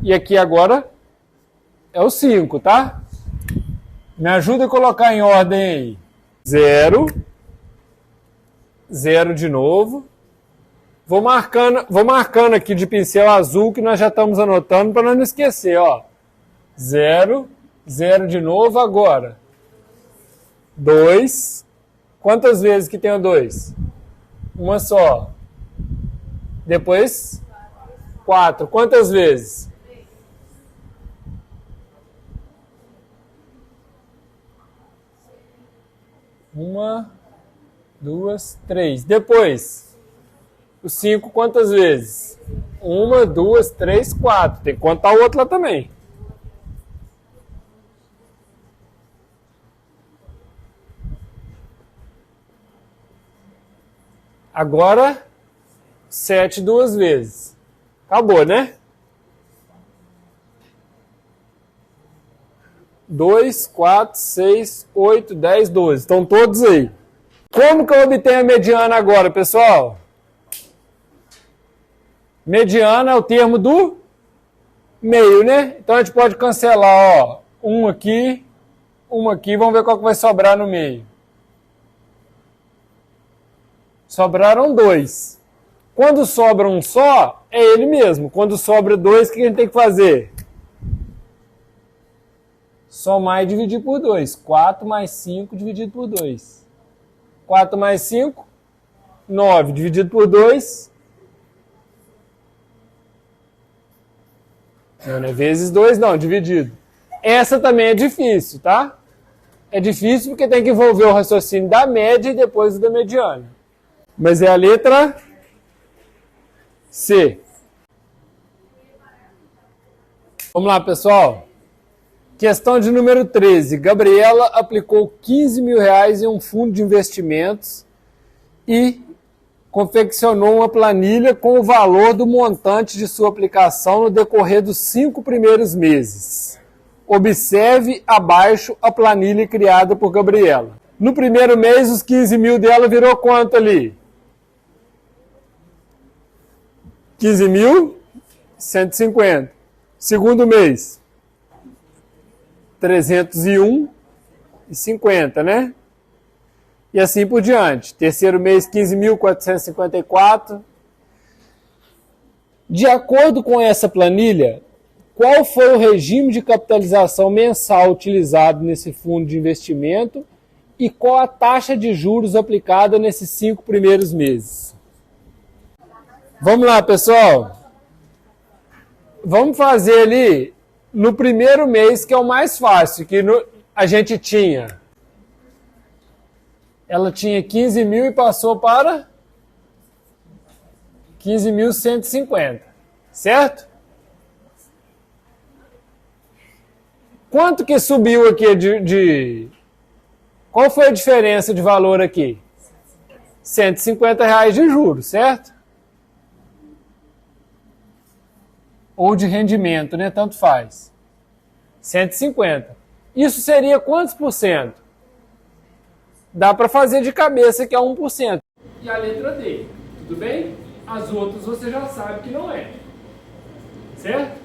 E aqui agora é o 5, tá? Me ajuda a colocar em ordem aí. 0, 0 de novo. Vou marcando aqui de pincel azul que nós já estamos anotando para não esquecer, ó. 0, 0 de novo agora. 2. Quantas vezes que tem o 2? Uma só. Depois 4. Quantas vezes? 1, 2, 3. Depois, o 5 quantas vezes? 1, 2, 3, 4. Tem que contar o outro lá também. Agora, 7 duas vezes. Acabou, né? 2, 4, 6, 8, 10, 12. Estão todos aí. Como que eu obtenho a mediana agora, pessoal? Mediana é o termo do meio, né? Então a gente pode cancelar, ó, um aqui, vamos ver qual que vai sobrar no meio. Sobraram 2. Quando sobra um só, é ele mesmo. Quando sobra 2, o que a gente tem que fazer? Somar e dividir por 2. 4 mais 5 dividido por 2. 4 mais 5, 9 dividido por 2. Não é vezes 2, não, dividido. Essa também é difícil, tá? É difícil porque tem que envolver o raciocínio da média e depois o da mediana. Mas é a letra C. Vamos lá, pessoal. Questão de número 13. Gabriela aplicou 15 mil reais em um fundo de investimentos e confeccionou uma planilha com o valor do montante de sua aplicação no decorrer dos 5 primeiros meses. Observe abaixo a planilha criada por Gabriela. No primeiro mês, os 15 mil dela virou quanto ali? 15.150. Segundo mês, 301,50, né? E assim por diante. Terceiro mês, 15.454. De acordo com essa planilha, qual foi o regime de capitalização mensal utilizado nesse fundo de investimento e qual a taxa de juros aplicada nesses 5 primeiros meses? Vamos lá, pessoal. Vamos fazer ali no primeiro mês, que é o mais fácil, que a gente tinha. Ela tinha 15 mil e passou para 15.150, certo? Quanto que subiu aqui Qual foi a diferença de valor aqui? R$150 de juros, certo? Ou de rendimento, né? Tanto faz. 150. Isso seria quantos por cento? Dá para fazer de cabeça que é 1%. E a letra D, tudo bem? As outras você já sabe que não é. Certo?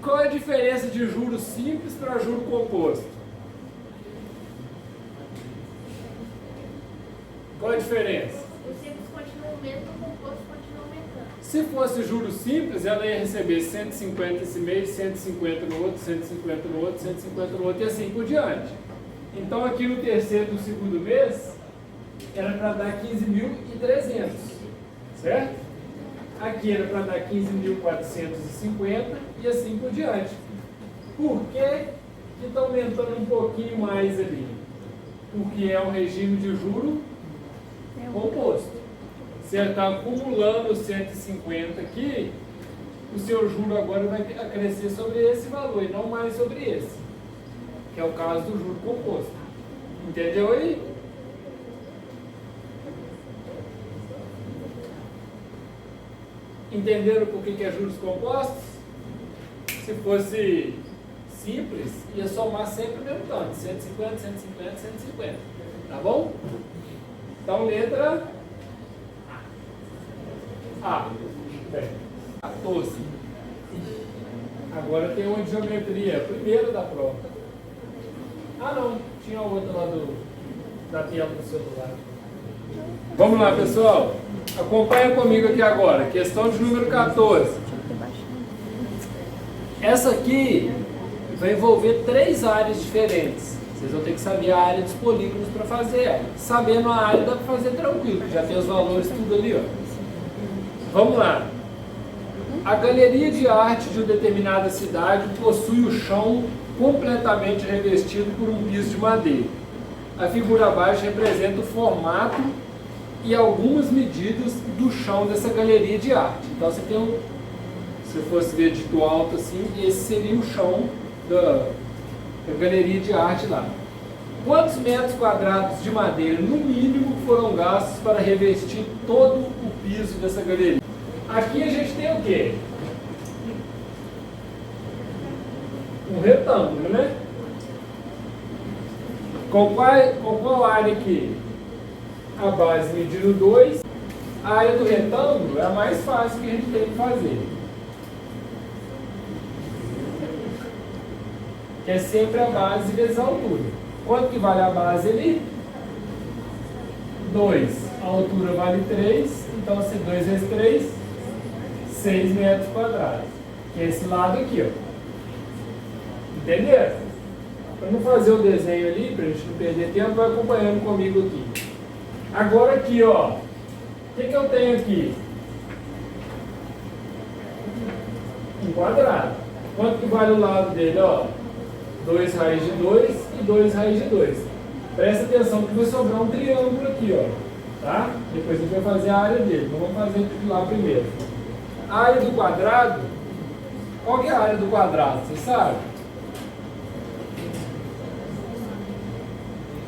Qual é a diferença de juro simples para juro composto? Qual é a diferença? O simples continua o mesmo, o composto continua aumentando. Se fosse juros simples, ela ia receber 150 esse mês, 150 no outro, 150 no outro, 150 no outro e assim por diante. Então aqui no terceiro do segundo mês, era para dar 15.300, certo? Aqui era para dar 15.450 e assim por diante. Por que está aumentando um pouquinho mais ali? Porque é um regime de juro composto. Você está acumulando 150 aqui, o seu juro agora vai crescer sobre esse valor e não mais sobre esse, que é o caso do juro composto. Entendeu aí? Entenderam por que é juros compostos? Se fosse simples, ia somar sempre o mesmo tanto, 150, 150, 150. Tá bom? Então, letra A. 14. Agora tem uma de geometria, primeiro da prova. Ah, não, tinha outra lá da tela do celular. Vamos lá, pessoal. Acompanha comigo aqui agora. Questão de número 14. Essa aqui vai envolver 3 áreas diferentes. Vocês vão ter que saber a área dos polígonos para fazer ela. Sabendo a área dá para fazer tranquilo, já tem os valores tudo ali, ó. Vamos lá. A galeria de arte de uma determinada cidade possui o chão completamente revestido por um piso de madeira. A figura abaixo representa o formato e algumas medidas do chão dessa galeria de arte. Então você tem se fosse ver de alto assim, esse seria o chão da galeria de arte lá. Quantos metros quadrados de madeira, no mínimo, foram gastos para revestir todo o piso dessa galeria? Aqui a gente tem o quê? Um retângulo, né? Com qual área aqui? A base medindo 2. A área do retângulo é a mais fácil que a gente tem que fazer. Que é sempre a base vezes a altura. Quanto que vale a base ali? 2. A altura vale 3. Então, se 2 vezes 3, 6 metros quadrados. Que é esse lado aqui, ó. Entenderam? Para não fazer o desenho ali, para a gente não perder tempo, vai acompanhando comigo aqui. Agora aqui, ó. O que eu tenho aqui? Um quadrado. Quanto que vale o lado dele, ó? 2 raiz de 2 e 2 raiz de 2. Presta atenção que vai sobrar um triângulo aqui, ó. Tá? Depois a gente vai fazer a área dele. Então vamos fazer de lá primeiro. A área do quadrado. Qual que é a área do quadrado? Você sabe?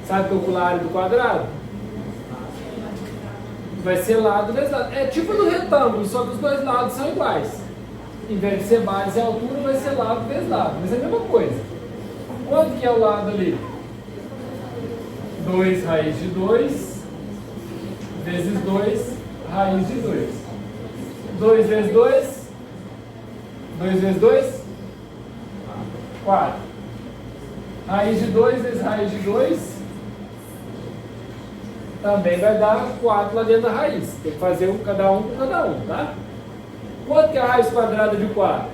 Sabe calcular a área do quadrado? Vai ser lado vezes lado. É tipo no retângulo, só que os dois lados são iguais. Em vez de ser base e altura, vai ser lado vezes lado. Mas é a mesma coisa. Quanto que é o lado ali? 2 raiz de 2 vezes 2 raiz de 2. 2 vezes 2? 2 vezes 2? 4. Raiz de 2 vezes raiz de 2 também vai dar 4 lá dentro da raiz. Tem que fazer cada um com cada um, tá? Quanto que é a raiz quadrada de 4?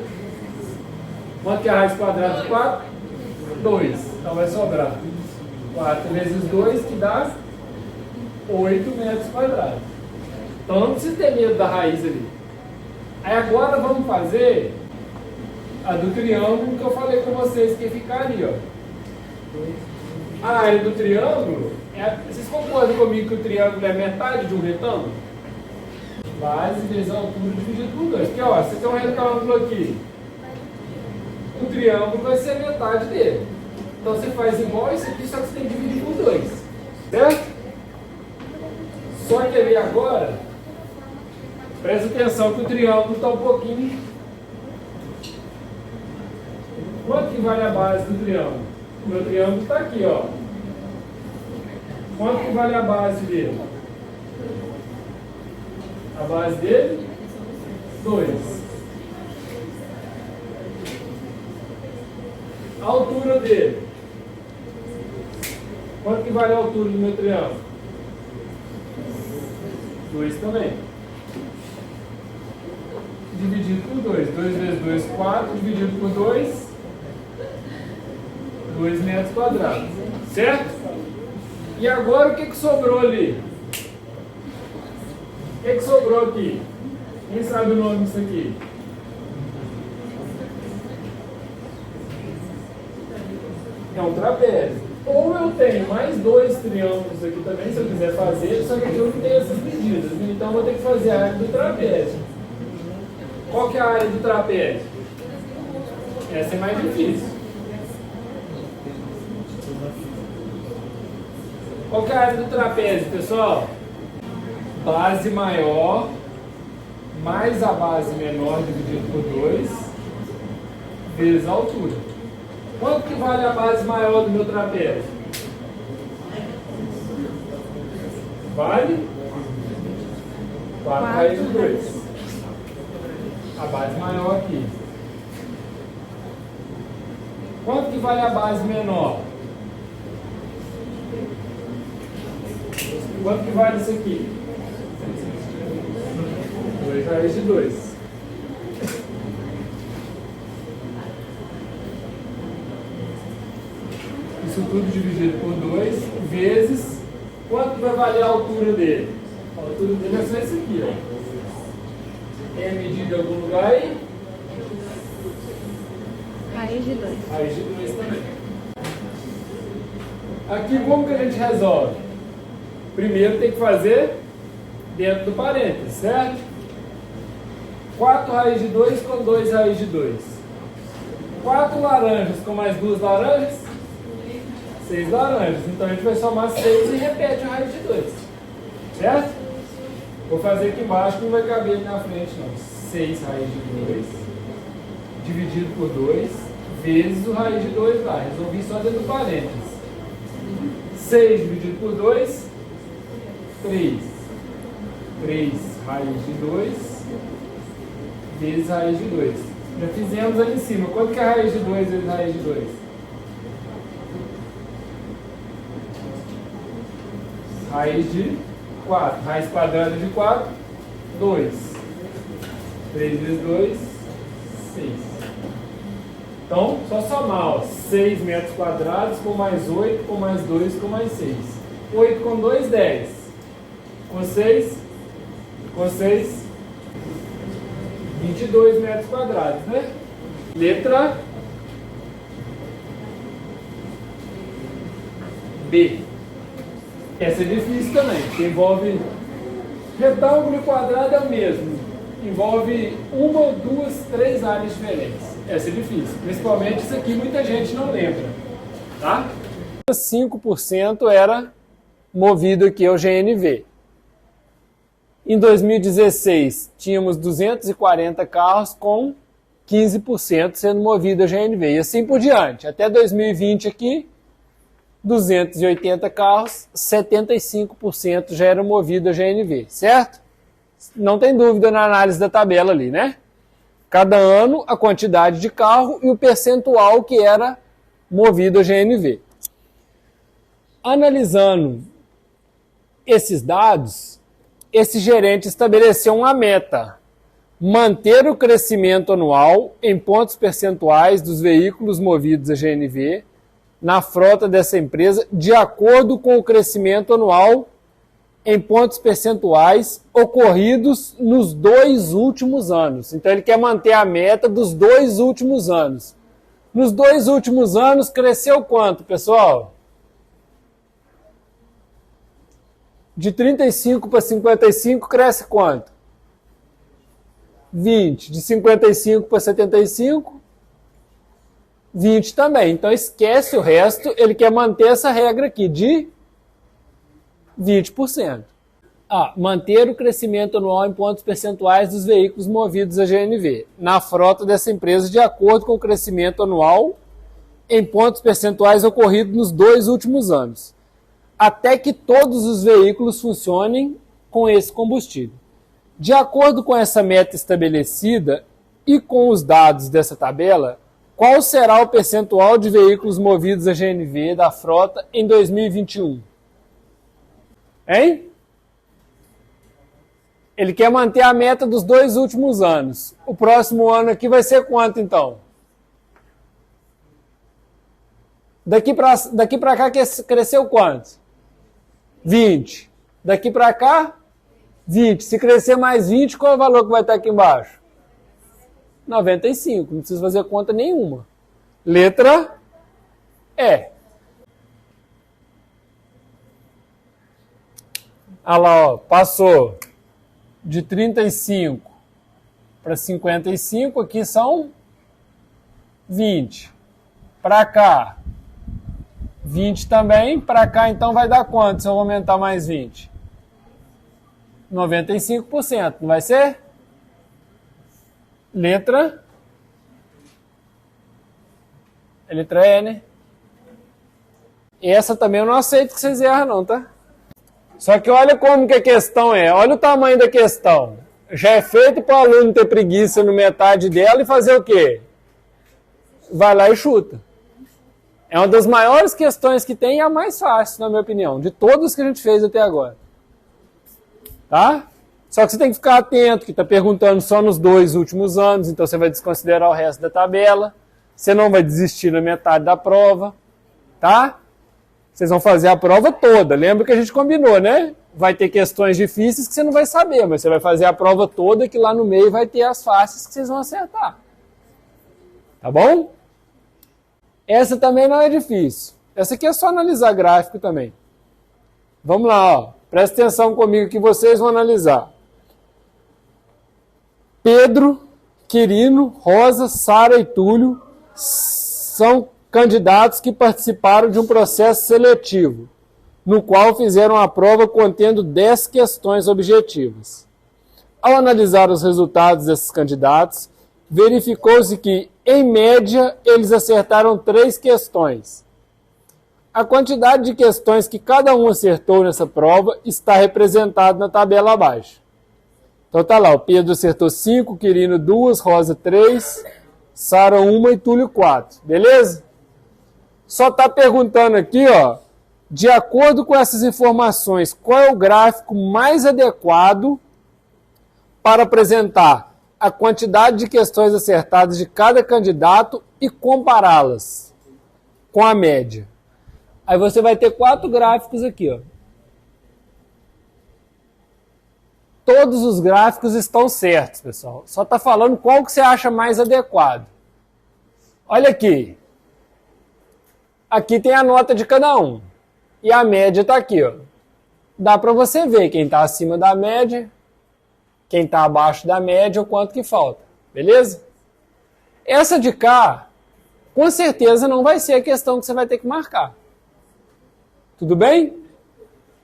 Quanto que é a raiz quadrada de 4? 2. Então vai sobrar 4 vezes 2, que dá 8 metros quadrados. Então não precisa ter medo da raiz ali. Aí agora vamos fazer a do triângulo que eu falei com vocês que ia ficar ali, ó. A área do triângulo, vocês concordam comigo que o triângulo é metade de um retângulo? Base vezes a altura dividido por 2. Porque ó, você tem um retângulo aqui. O triângulo vai ser metade dele. Então você faz igual isso aqui, só que você tem que dividir por 2. Certo? Só que ali agora, presta atenção que o triângulo está um pouquinho. Quanto que vale a base do triângulo? O meu triângulo está aqui, ó. Quanto que vale a base dele? A base dele? 2. A altura dele? Quanto que vale a altura do meu triângulo? 2 também. Dividido por 2. 2 vezes 2, 4. Dividido por 2, 2 metros quadrados. Certo? E agora o que sobrou ali? O que sobrou aqui? Quem sabe o nome disso aqui? É um trapézio. Ou eu tenho mais 2 triângulos aqui também, se eu quiser fazer, só que aqui eu não tenho essas medidas. Então eu vou ter que fazer a área do trapézio. Qual que é a área do trapézio? Essa é mais difícil. Qual que é a área do trapézio, pessoal? Base maior mais a base menor dividido por 2 vezes a altura. Quanto que vale a base maior do meu trapézio? Vale 4 raiz de 2. A base maior aqui. Quanto que vale a base menor? Quanto que vale isso aqui? 2 raiz de 2. Isso tudo dividido por 2 vezes quanto vai valer a altura dele? A altura dele é só esse aqui, ó. É medido em algum lugar aí? Raiz de 2. Raiz de 2 também. Aqui como que a gente resolve? Primeiro tem que fazer dentro do parênteses, certo? 4 raiz de 2 com 2 raiz de 2. 4 laranjas com mais 2 laranjas? 6 laranjas. Então a gente vai somar 6 e repete a raiz de 2. Certo? Vou fazer aqui embaixo que não vai caber ali na frente não. 6 raiz de 2 dividido por 2 vezes o raiz de 2 lá. Resolvi só dentro do parênteses. 6 dividido por 2, 3. 3 raiz de 2 vezes raiz de 2. Já fizemos ali em cima. Quanto que é raiz de 2 vezes raiz de 2? Raiz de 4. Raiz quadrada de 4, 2. 3 vezes 2, 6. Então, só somar, ó, 6 metros quadrados com mais 8, com mais 2, com mais 6. 8 com 2, 10. Com 6, 22 metros quadrados, né? Letra B. Essa é difícil também, porque envolve retângulo e quadrado é o mesmo. Envolve uma, duas, três áreas diferentes. Essa é difícil. Principalmente isso aqui muita gente não lembra. Tá? 5% era movido aqui ao GNV. Em 2016, tínhamos 240 carros com 15% sendo movido a GNV. E assim por diante. Até 2020 aqui, 280 carros, 75% já eram movidos a GNV, certo? Não tem dúvida na análise da tabela ali, né? Cada ano, a quantidade de carro e o percentual que era movido a GNV. Analisando esses dados, esse gerente estabeleceu uma meta: manter o crescimento anual em pontos percentuais dos veículos movidos a GNV na frota dessa empresa, de acordo com o crescimento anual em pontos percentuais ocorridos nos 2 últimos anos. Então ele quer manter a meta dos 2 últimos anos. Nos 2 últimos anos cresceu quanto, pessoal? De 35 para 55 cresce quanto? 20. De 55 para 75, 20 também. Então esquece o resto, ele quer manter essa regra aqui de 20%. Manter o crescimento anual em pontos percentuais dos veículos movidos a GNV na frota dessa empresa de acordo com o crescimento anual em pontos percentuais ocorrido nos 2 últimos anos, até que todos os veículos funcionem com esse combustível. De acordo com essa meta estabelecida e com os dados dessa tabela, qual será o percentual de veículos movidos a GNV da frota em 2021? Hein? Ele quer manter a meta dos 2 últimos anos. O próximo ano aqui vai ser quanto, então? Daqui para cá cresceu quanto? 20. Daqui para cá, 20. Se crescer mais 20, qual é o valor que vai estar aqui embaixo? 95. Não precisa fazer conta nenhuma. Letra E. Olha lá, ó, passou de 35 para 55, aqui são 20. Para cá, 20 também. Para cá, então, vai dar quanto se eu aumentar mais 20? 95%, não vai ser? Letra E, né? E essa também eu não aceito que vocês erram, não, tá? Só que olha como que a questão é. Olha o tamanho da questão. Já é feito para o aluno ter preguiça no metade dela e fazer o quê? Vai lá e chuta. É uma das maiores questões que tem e a mais fácil, na minha opinião, de todas que a gente fez até agora. Tá? Só que você tem que ficar atento, que está perguntando só nos 2 últimos anos, então você vai desconsiderar o resto da tabela. Você não vai desistir na metade da prova, tá? Vocês vão fazer a prova toda. Lembra que a gente combinou, né? Vai ter questões difíceis que você não vai saber, mas você vai fazer a prova toda, que lá no meio vai ter as fáceis que vocês vão acertar. Tá bom? Essa também não é difícil. Essa aqui é só analisar gráfico também. Vamos lá, ó. Presta atenção comigo que vocês vão analisar. Pedro, Quirino, Rosa, Sara e Túlio são candidatos que participaram de um processo seletivo, no qual fizeram a prova contendo 10 questões objetivas. Ao analisar os resultados desses candidatos, verificou-se que, em média, eles acertaram 3 questões. A quantidade de questões que cada um acertou nessa prova está representada na tabela abaixo. Então tá lá, o Pedro acertou 5, Quirino 2, Rosa 3, Sara 1 e Túlio 4. Beleza? Só está perguntando aqui, ó, de acordo com essas informações, qual é o gráfico mais adequado para apresentar a quantidade de questões acertadas de cada candidato e compará-las com a média. Aí você vai ter 4 gráficos aqui, ó. Todos os gráficos estão certos, pessoal. Só está falando qual que você acha mais adequado. Olha aqui. Aqui tem a nota de cada um. E a média está aqui, ó. Dá para você ver quem está acima da média, quem está abaixo da média, o quanto que falta. Beleza? Essa de cá, com certeza não vai ser a questão que você vai ter que marcar. Tudo bem?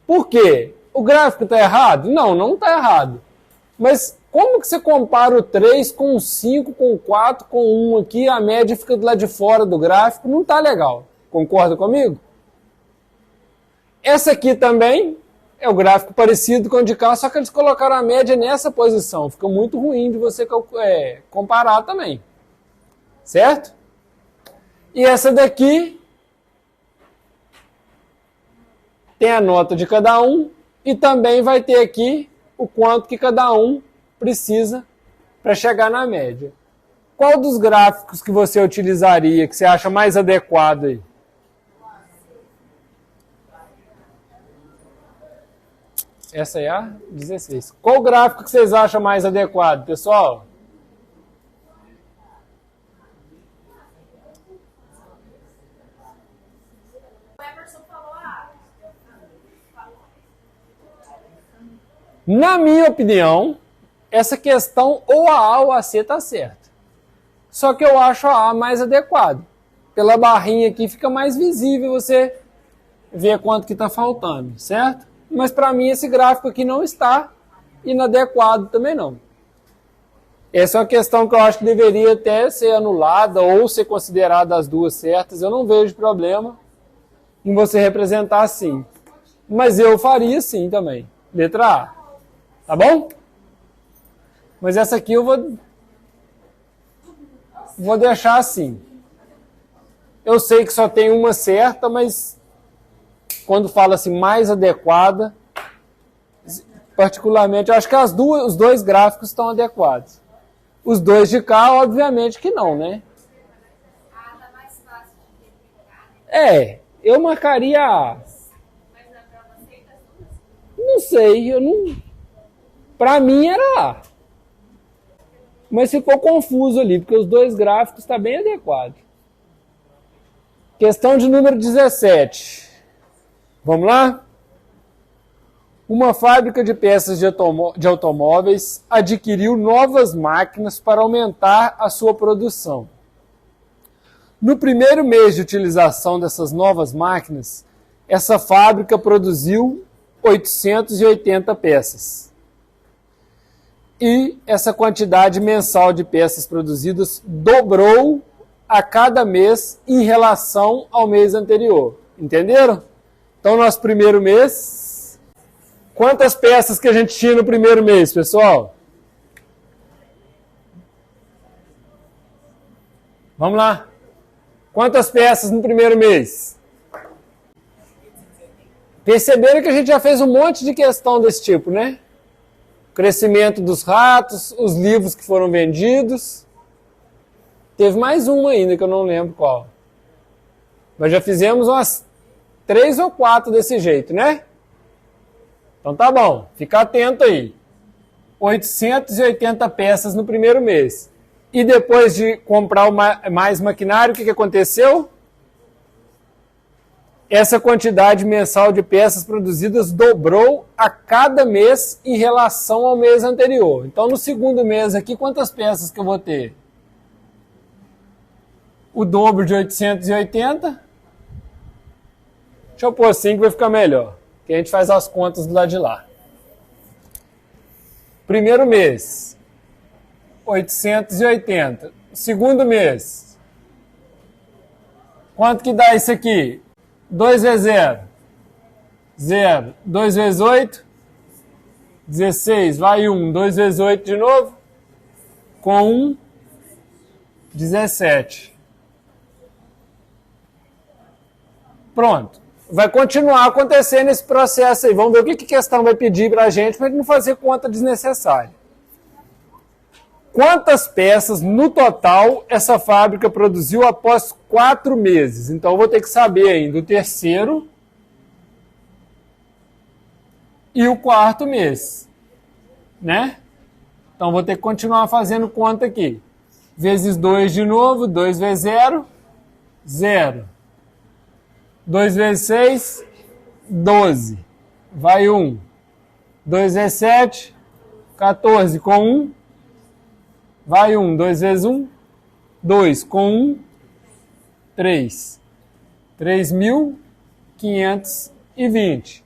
Por quê? O gráfico está errado? Não, não está errado. Mas como que você compara o 3 com o 5, com o 4, com o 1 aqui, a média fica do lado de fora do gráfico? Não está legal. Concorda comigo? Essa aqui também é o gráfico parecido com o de cá, só que eles colocaram a média nessa posição. Fica muito ruim de você comparar também. Certo? E essa daqui tem a nota de cada um e também vai ter aqui o quanto que cada um precisa para chegar na média. Qual dos gráficos que você utilizaria, que você acha mais adequado aí? Essa é a 16. Qual gráfico que vocês acham mais adequado, pessoal? Na minha opinião, essa questão ou a A ou a C está certa. Só que eu acho a A mais adequada. Pela barrinha aqui fica mais visível você ver quanto que está faltando, certo? Mas para mim esse gráfico aqui não está inadequado também não. Essa é uma questão que eu acho que deveria até ser anulada ou ser considerada as duas certas. Eu não vejo problema em você representar assim. Mas eu faria sim também. Letra A. Tá bom? Mas essa aqui eu vou deixar assim. Eu sei que só tem uma certa, mas quando fala assim mais adequada, particularmente, eu acho que os 2 gráficos estão adequados. Os 2 de cá, obviamente que não, né? Eu marcaria A. Não sei, para mim era A. Mas ficou confuso ali, porque os 2 gráficos estão bem adequados. Questão de número 17. Vamos lá? Uma fábrica de peças de automóveis adquiriu novas máquinas para aumentar a sua produção. No primeiro mês de utilização dessas novas máquinas, essa fábrica produziu 880 peças. E essa quantidade mensal de peças produzidas dobrou a cada mês em relação ao mês anterior. Entenderam? Então, nosso primeiro mês, quantas peças que a gente tinha no primeiro mês, pessoal? Vamos lá. Quantas peças no primeiro mês? Perceberam que a gente já fez um monte de questão desse tipo, né? crescimento dos ratos, os livros que foram vendidos. Teve mais uma ainda que eu não lembro qual. Mas já fizemos umas 3 ou 4 desse jeito, né? Então tá bom, fica atento aí. 880 peças no primeiro mês. E depois de comprar mais maquinário, o que aconteceu? Essa quantidade mensal de peças produzidas dobrou a cada mês em relação ao mês anterior. Então, no segundo mês aqui, quantas peças que eu vou ter? O dobro de 880. Deixa eu pôr 5 que vai ficar melhor. Que a gente faz as contas do lado de lá. Primeiro mês, 880. Segundo mês, quanto que dá isso aqui? 2 vezes 0. 0. 2 vezes 8. 16. Vai 1. 2 vezes 8 de novo. Com 1. 17. Pronto. Vai continuar acontecendo esse processo aí. Vamos ver o que a questão vai pedir para a gente para não fazer conta desnecessária. Quantas peças no total essa fábrica produziu após 4 meses? Então eu vou ter que saber ainda o terceiro e o quarto mês, né? Então vou ter que continuar fazendo conta aqui. Vezes 2 de novo, 2 vezes 0, 0. 2 vezes 6, 12. Vai 1. 2 vezes 7, 14. Com 1, vai 1. 2 vezes 1, 2. Com 1, 3. 3.520.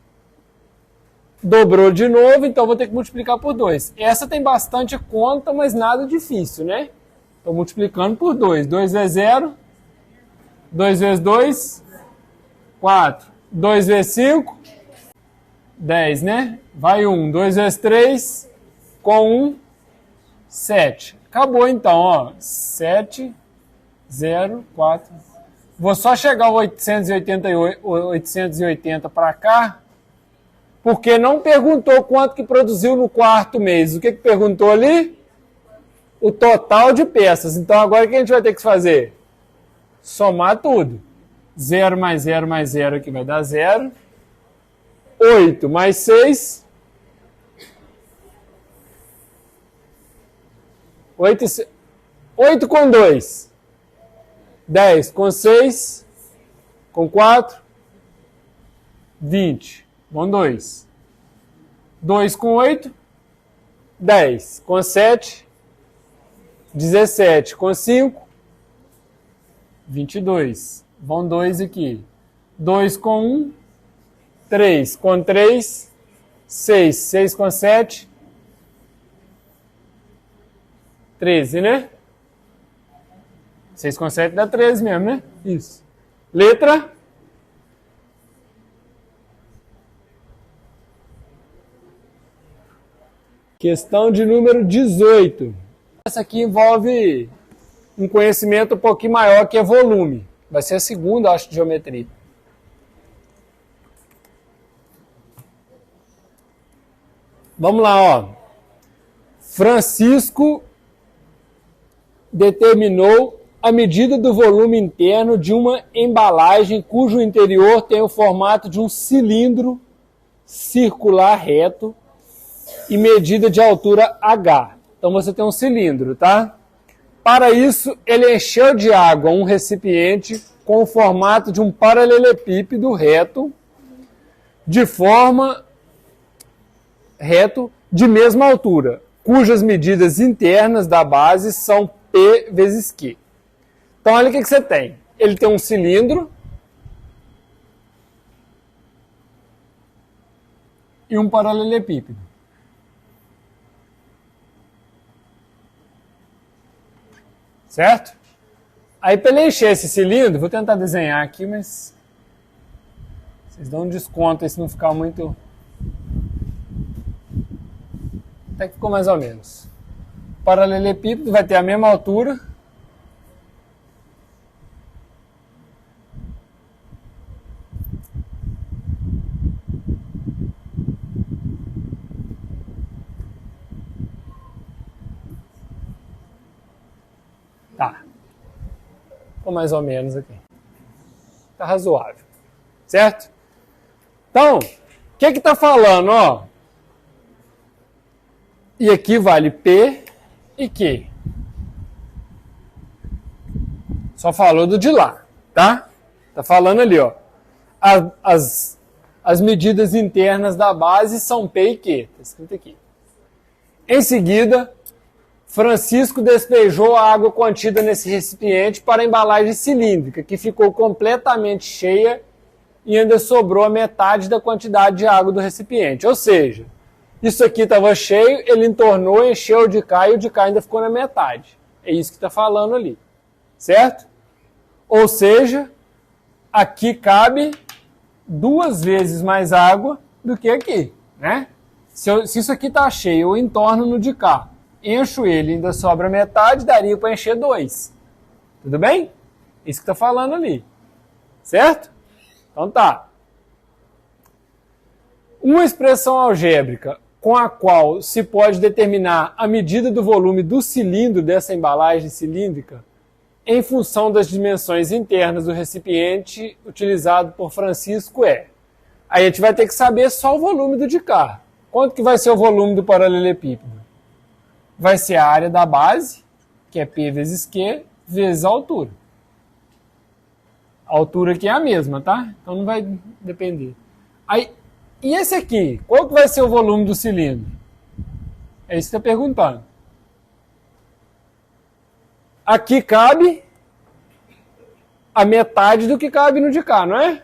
Dobrou de novo, então vou ter que multiplicar por 2. Essa tem bastante conta, mas nada difícil, né? Estou multiplicando por 2. 2 vezes 0, 2 vezes 2, 4. 2 vezes 5, 10, né? Vai 1. 2 vezes 3, com 1, 7. Acabou então, ó. 7, 0, 4. Vou só chegar ao 880 para cá, porque não perguntou quanto que produziu no quarto mês. O que perguntou ali? O total de peças. Então agora o que a gente vai ter que fazer? Somar tudo. 0 mais 0 mais 0 aqui vai dar 0. 8 mais 6. 8 com 2. 10 com 6. Com 4. 20. Com 2. 2 com 8. 10. Com 7. 17. Com 5. 22. Vão 2 aqui. 2 com 1. 3 com 3. 6. 6 com 7. 13, né? 6 com 7 dá 13 mesmo, né? Isso. Letra? Questão de número 18. Essa aqui envolve um conhecimento um pouquinho maior, que é volume. Vai ser a segunda, acho, de geometria. Vamos lá, ó. Francisco determinou a medida do volume interno de uma embalagem cujo interior tem o formato de um cilindro circular reto e medida de altura H. Então você tem um cilindro, tá? Para isso, ele encheu de água um recipiente com o formato de um paralelepípedo reto, de forma reto de mesma altura, cujas medidas internas da base são P vezes Q. Então, olha o que você tem. Ele tem um cilindro e um paralelepípedo. Certo? Aí, para ele encher esse cilindro, vou tentar desenhar aqui, mas vocês dão um desconto aí se não ficar muito... Até que ficou mais ou menos. O paralelepípedo vai ter a mesma altura. Tá. Ficou mais ou menos aqui. Tá razoável. Certo? Então, o que está falando, ó? E aqui vale P e Q. Só falou do de lá, tá? Tá falando ali, ó. As medidas internas da base são P e Q. Tá escrito aqui. Em seguida, Francisco despejou a água contida nesse recipiente para a embalagem cilíndrica, que ficou completamente cheia e ainda sobrou a metade da quantidade de água do recipiente. Ou seja, isso aqui estava cheio, ele entornou, encheu de cá e o de cá ainda ficou na metade. É isso que está falando ali. Certo? Ou seja, aqui cabe 2 vezes mais água do que aqui, né? Se isso aqui está cheio, eu entorno no de cá, encho ele, ainda sobra metade, daria para encher 2. Tudo bem? Isso que está falando ali. Certo? Então tá. Uma expressão algébrica com a qual se pode determinar a medida do volume do cilindro dessa embalagem cilíndrica em função das dimensões internas do recipiente utilizado por Francisco é. Aí a gente vai ter que saber só o volume do de cá. Quanto que vai ser o volume do paralelepípedo? Vai ser a área da base, que é P vezes Q, vezes a altura. A altura aqui é a mesma, tá? Então não vai depender. Aí, e esse aqui? Qual que vai ser o volume do cilindro? É isso que está perguntando. Aqui cabe a metade do que cabe no de cá, não é?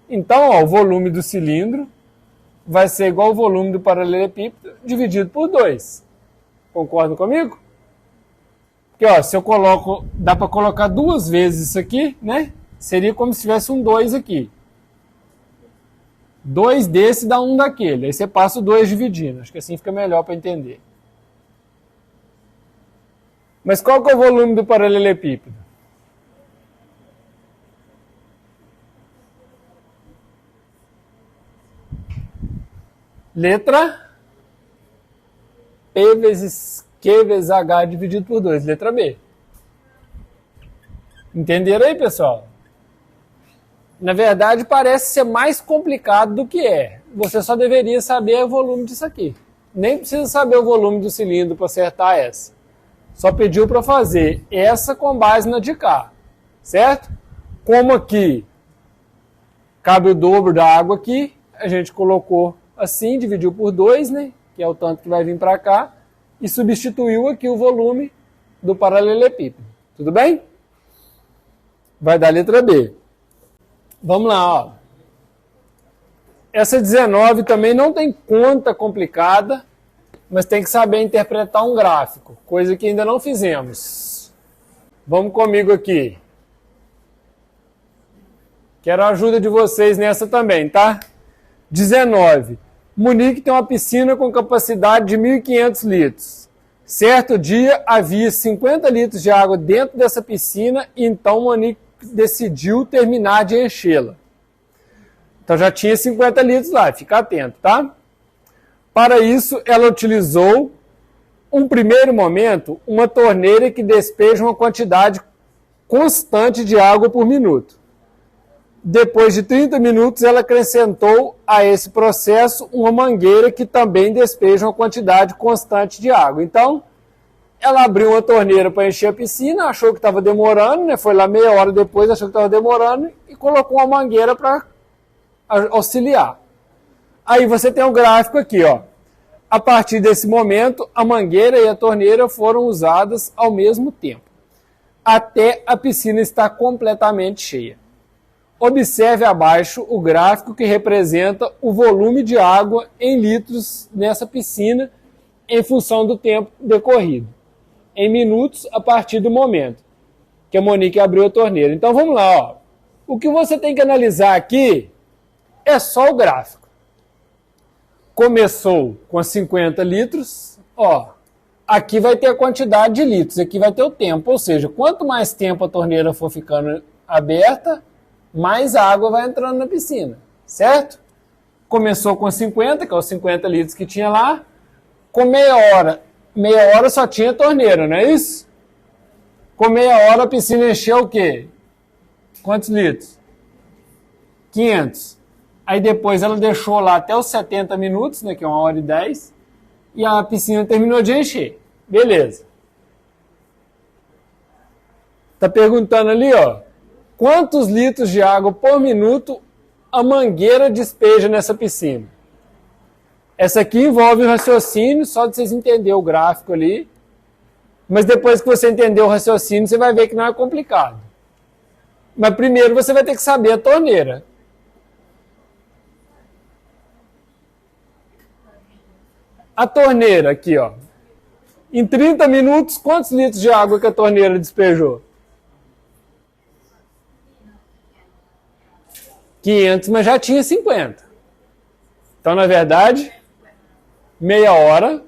Então, ó, o volume do cilindro vai ser igual ao volume do paralelepípedo dividido por 2. Concorda comigo? Porque, ó, se eu coloco, dá para colocar 2 vezes isso aqui, né? Seria como se tivesse um 2 aqui. 2 desse dá 1 daquele. Aí você passa o 2 dividindo. Acho que assim fica melhor para entender. Mas qual que é o volume do paralelepípedo? Letra P vezes Q vezes H dividido por 2. Letra B. Entenderam aí, pessoal? Na verdade, parece ser mais complicado do que é. Você só deveria saber o volume disso aqui. Nem precisa saber o volume do cilindro para acertar essa. Só pediu para fazer essa com base na de cá. Certo? Como aqui cabe o dobro da água aqui, a gente colocou assim, dividiu por 2, né? Que é o tanto que vai vir para cá. E substituiu aqui o volume do paralelepípedo. Tudo bem? Vai dar a letra B. Vamos lá, ó. Essa 19 também não tem conta complicada, mas tem que saber interpretar um gráfico, coisa que ainda não fizemos. Vamos comigo aqui. Quero a ajuda de vocês nessa também, tá? 19. Munique tem uma piscina com capacidade de 1.500 litros. Certo dia havia 50 litros de água dentro dessa piscina, e então Munique decidiu terminar de enchê-la. Então já tinha 50 litros lá, fica atento, tá? Para isso, ela utilizou, um primeiro momento, uma torneira que despeja uma quantidade constante de água por minuto. Depois de 30 minutos, ela acrescentou a esse processo uma mangueira que também despeja uma quantidade constante de água. Então, ela abriu uma torneira para encher a piscina, achou que estava demorando, né? Foi lá meia hora depois, achou que estava demorando e colocou uma mangueira para auxiliar. Aí você tem um gráfico aqui, ó. A partir desse momento, a mangueira e a torneira foram usadas ao mesmo tempo, até a piscina estar completamente cheia. Observe abaixo o gráfico que representa o volume de água em litros nessa piscina em função do tempo decorrido, em minutos a partir do momento que a Monique abriu a torneira. Então vamos lá, ó. O que você tem que analisar aqui é só o gráfico. Começou com 50 litros, ó. Aqui vai ter a quantidade de litros, aqui vai ter o tempo, ou seja, quanto mais tempo a torneira for ficando aberta, mais água vai entrando na piscina, certo? Começou com 50, que é os 50 litros que tinha lá, com meia hora só tinha torneira, não é isso? Com meia hora a piscina encheu o quê? Quantos litros? 500. Aí depois ela deixou lá até os 70 minutos, né, que é 1h10, e a piscina terminou de encher. Beleza. Tá perguntando ali, ó, quantos litros de água por minuto a mangueira despeja nessa piscina? Essa aqui envolve o raciocínio, só de vocês entenderem o gráfico ali. Mas depois que você entender o raciocínio, você vai ver que não é complicado. Mas primeiro você vai ter que saber a torneira. A torneira aqui, ó. Em 30 minutos, quantos litros de água que a torneira despejou? 500, mas já tinha 50. Então, na verdade, meia hora,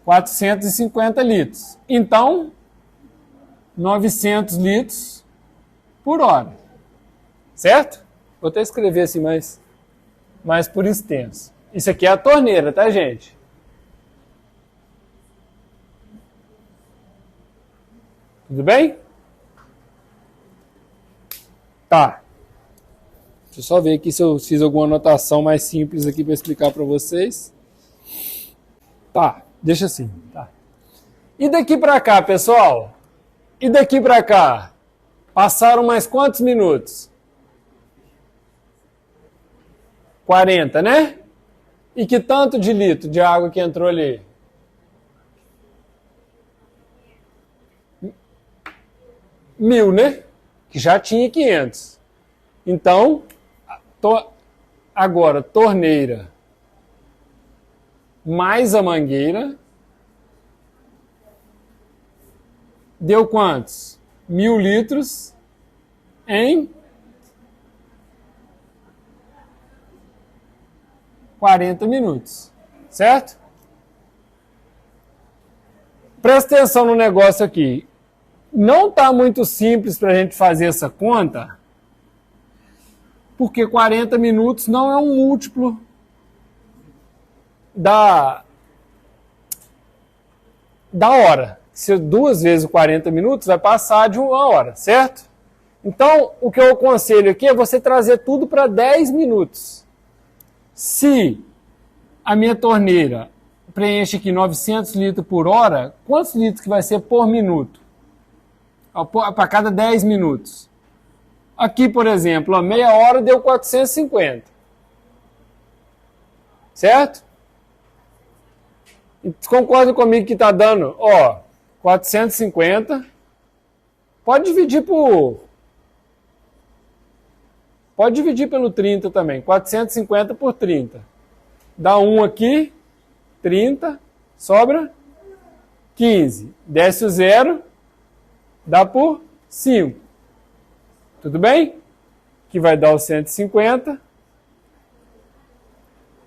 450 litros. Então, 900 litros por hora. Certo? Vou até escrever assim mais por extenso. Isso aqui é a torneira, tá, gente? Tudo bem? Tá. Deixa eu só ver aqui se eu fiz alguma anotação mais simples aqui para explicar para vocês. Tá, deixa assim. Tá. E daqui para cá, pessoal? E daqui para cá? Passaram mais quantos minutos? 40, né? E que tanto de litro de água que entrou ali? 1000, né? Que já tinha 500. Então, agora, torneira mais a mangueira deu quantos? 1000 litros em 40 minutos. Certo? Presta atenção no negócio aqui. Não está muito simples para a gente fazer essa conta, porque 40 minutos não é um múltiplo da hora. Se 2 vezes 40 minutos, vai passar de 1 hora, certo? Então, o que eu aconselho aqui é você trazer tudo para 10 minutos. Se a minha torneira preenche aqui 900 litros por hora, quantos litros que vai ser por minuto? Para cada 10 minutos. Aqui, por exemplo, a meia hora deu 450. Certo? Concorda comigo que está dando, ó, 450. Pode dividir pelo 30 também. 450 por 30. Dá 1 aqui, 30, sobra 15. Desce o 0, dá por 5. Tudo bem? Que vai dar os 150.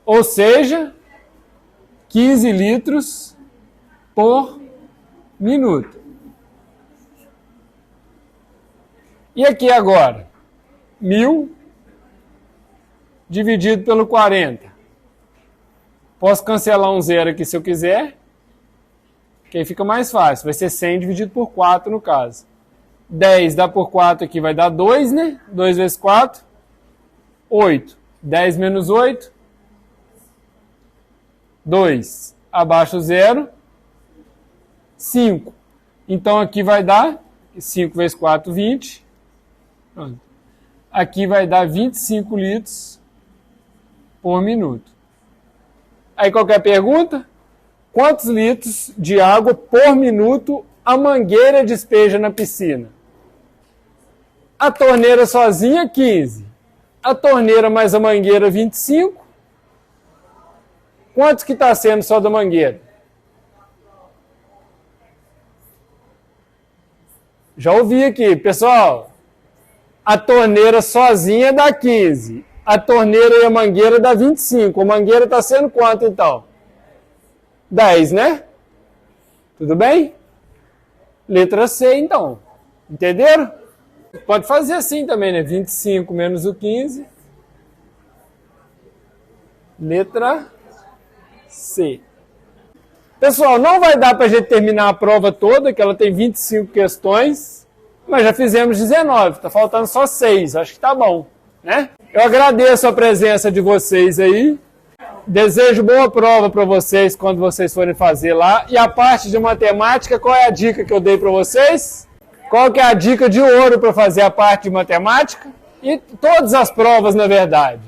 Ou seja, 15 litros por minuto. E aqui agora? 1000 dividido pelo 40. Posso cancelar um 0 aqui se eu quiser. Que aí fica mais fácil. Vai ser 100 dividido por 4 no caso. 10 dá por 4 aqui vai dar 2, né? 2 vezes 4, 8. 10 menos 8, 2. Abaixo 0, 5. Então aqui vai dar 5 vezes 4, 20. Pronto. Aqui vai dar 25 litros por minuto. Aí qualquer pergunta? Quantos litros de água por minuto a mangueira despeja na piscina? A torneira sozinha, 15. A torneira mais a mangueira, 25. Quantos que está sendo só da mangueira? Já ouvi aqui, pessoal. A torneira sozinha dá 15. A torneira e a mangueira dá 25. A mangueira está sendo quanto, então? 10, né? Tudo bem? Letra C, então. Entenderam? Pode fazer assim também, né? 25 menos o 15. Letra C. Pessoal, não vai dar para a gente terminar a prova toda, que ela tem 25 questões, mas já fizemos 19, está faltando só 6, acho que está bom, né? Eu agradeço a presença de vocês aí, desejo boa prova para vocês quando vocês forem fazer lá, e a parte de matemática, qual é a dica que eu dei para vocês? Qual que é a dica de ouro para fazer a parte de matemática? E todas as provas, na verdade.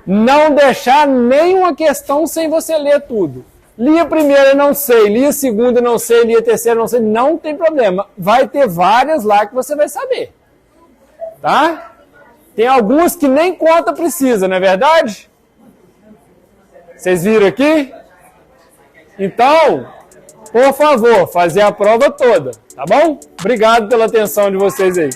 Não deixar nenhuma questão sem você ler tudo. Li a primeira, não sei. Li a segunda, não sei. Li a terceira, não sei. Não tem problema. Vai ter várias lá que você vai saber. Tá? Tem algumas que nem conta precisa, não é verdade? Vocês viram aqui? Então, por favor, fazer a prova toda. Tá bom? Obrigado pela atenção de vocês aí.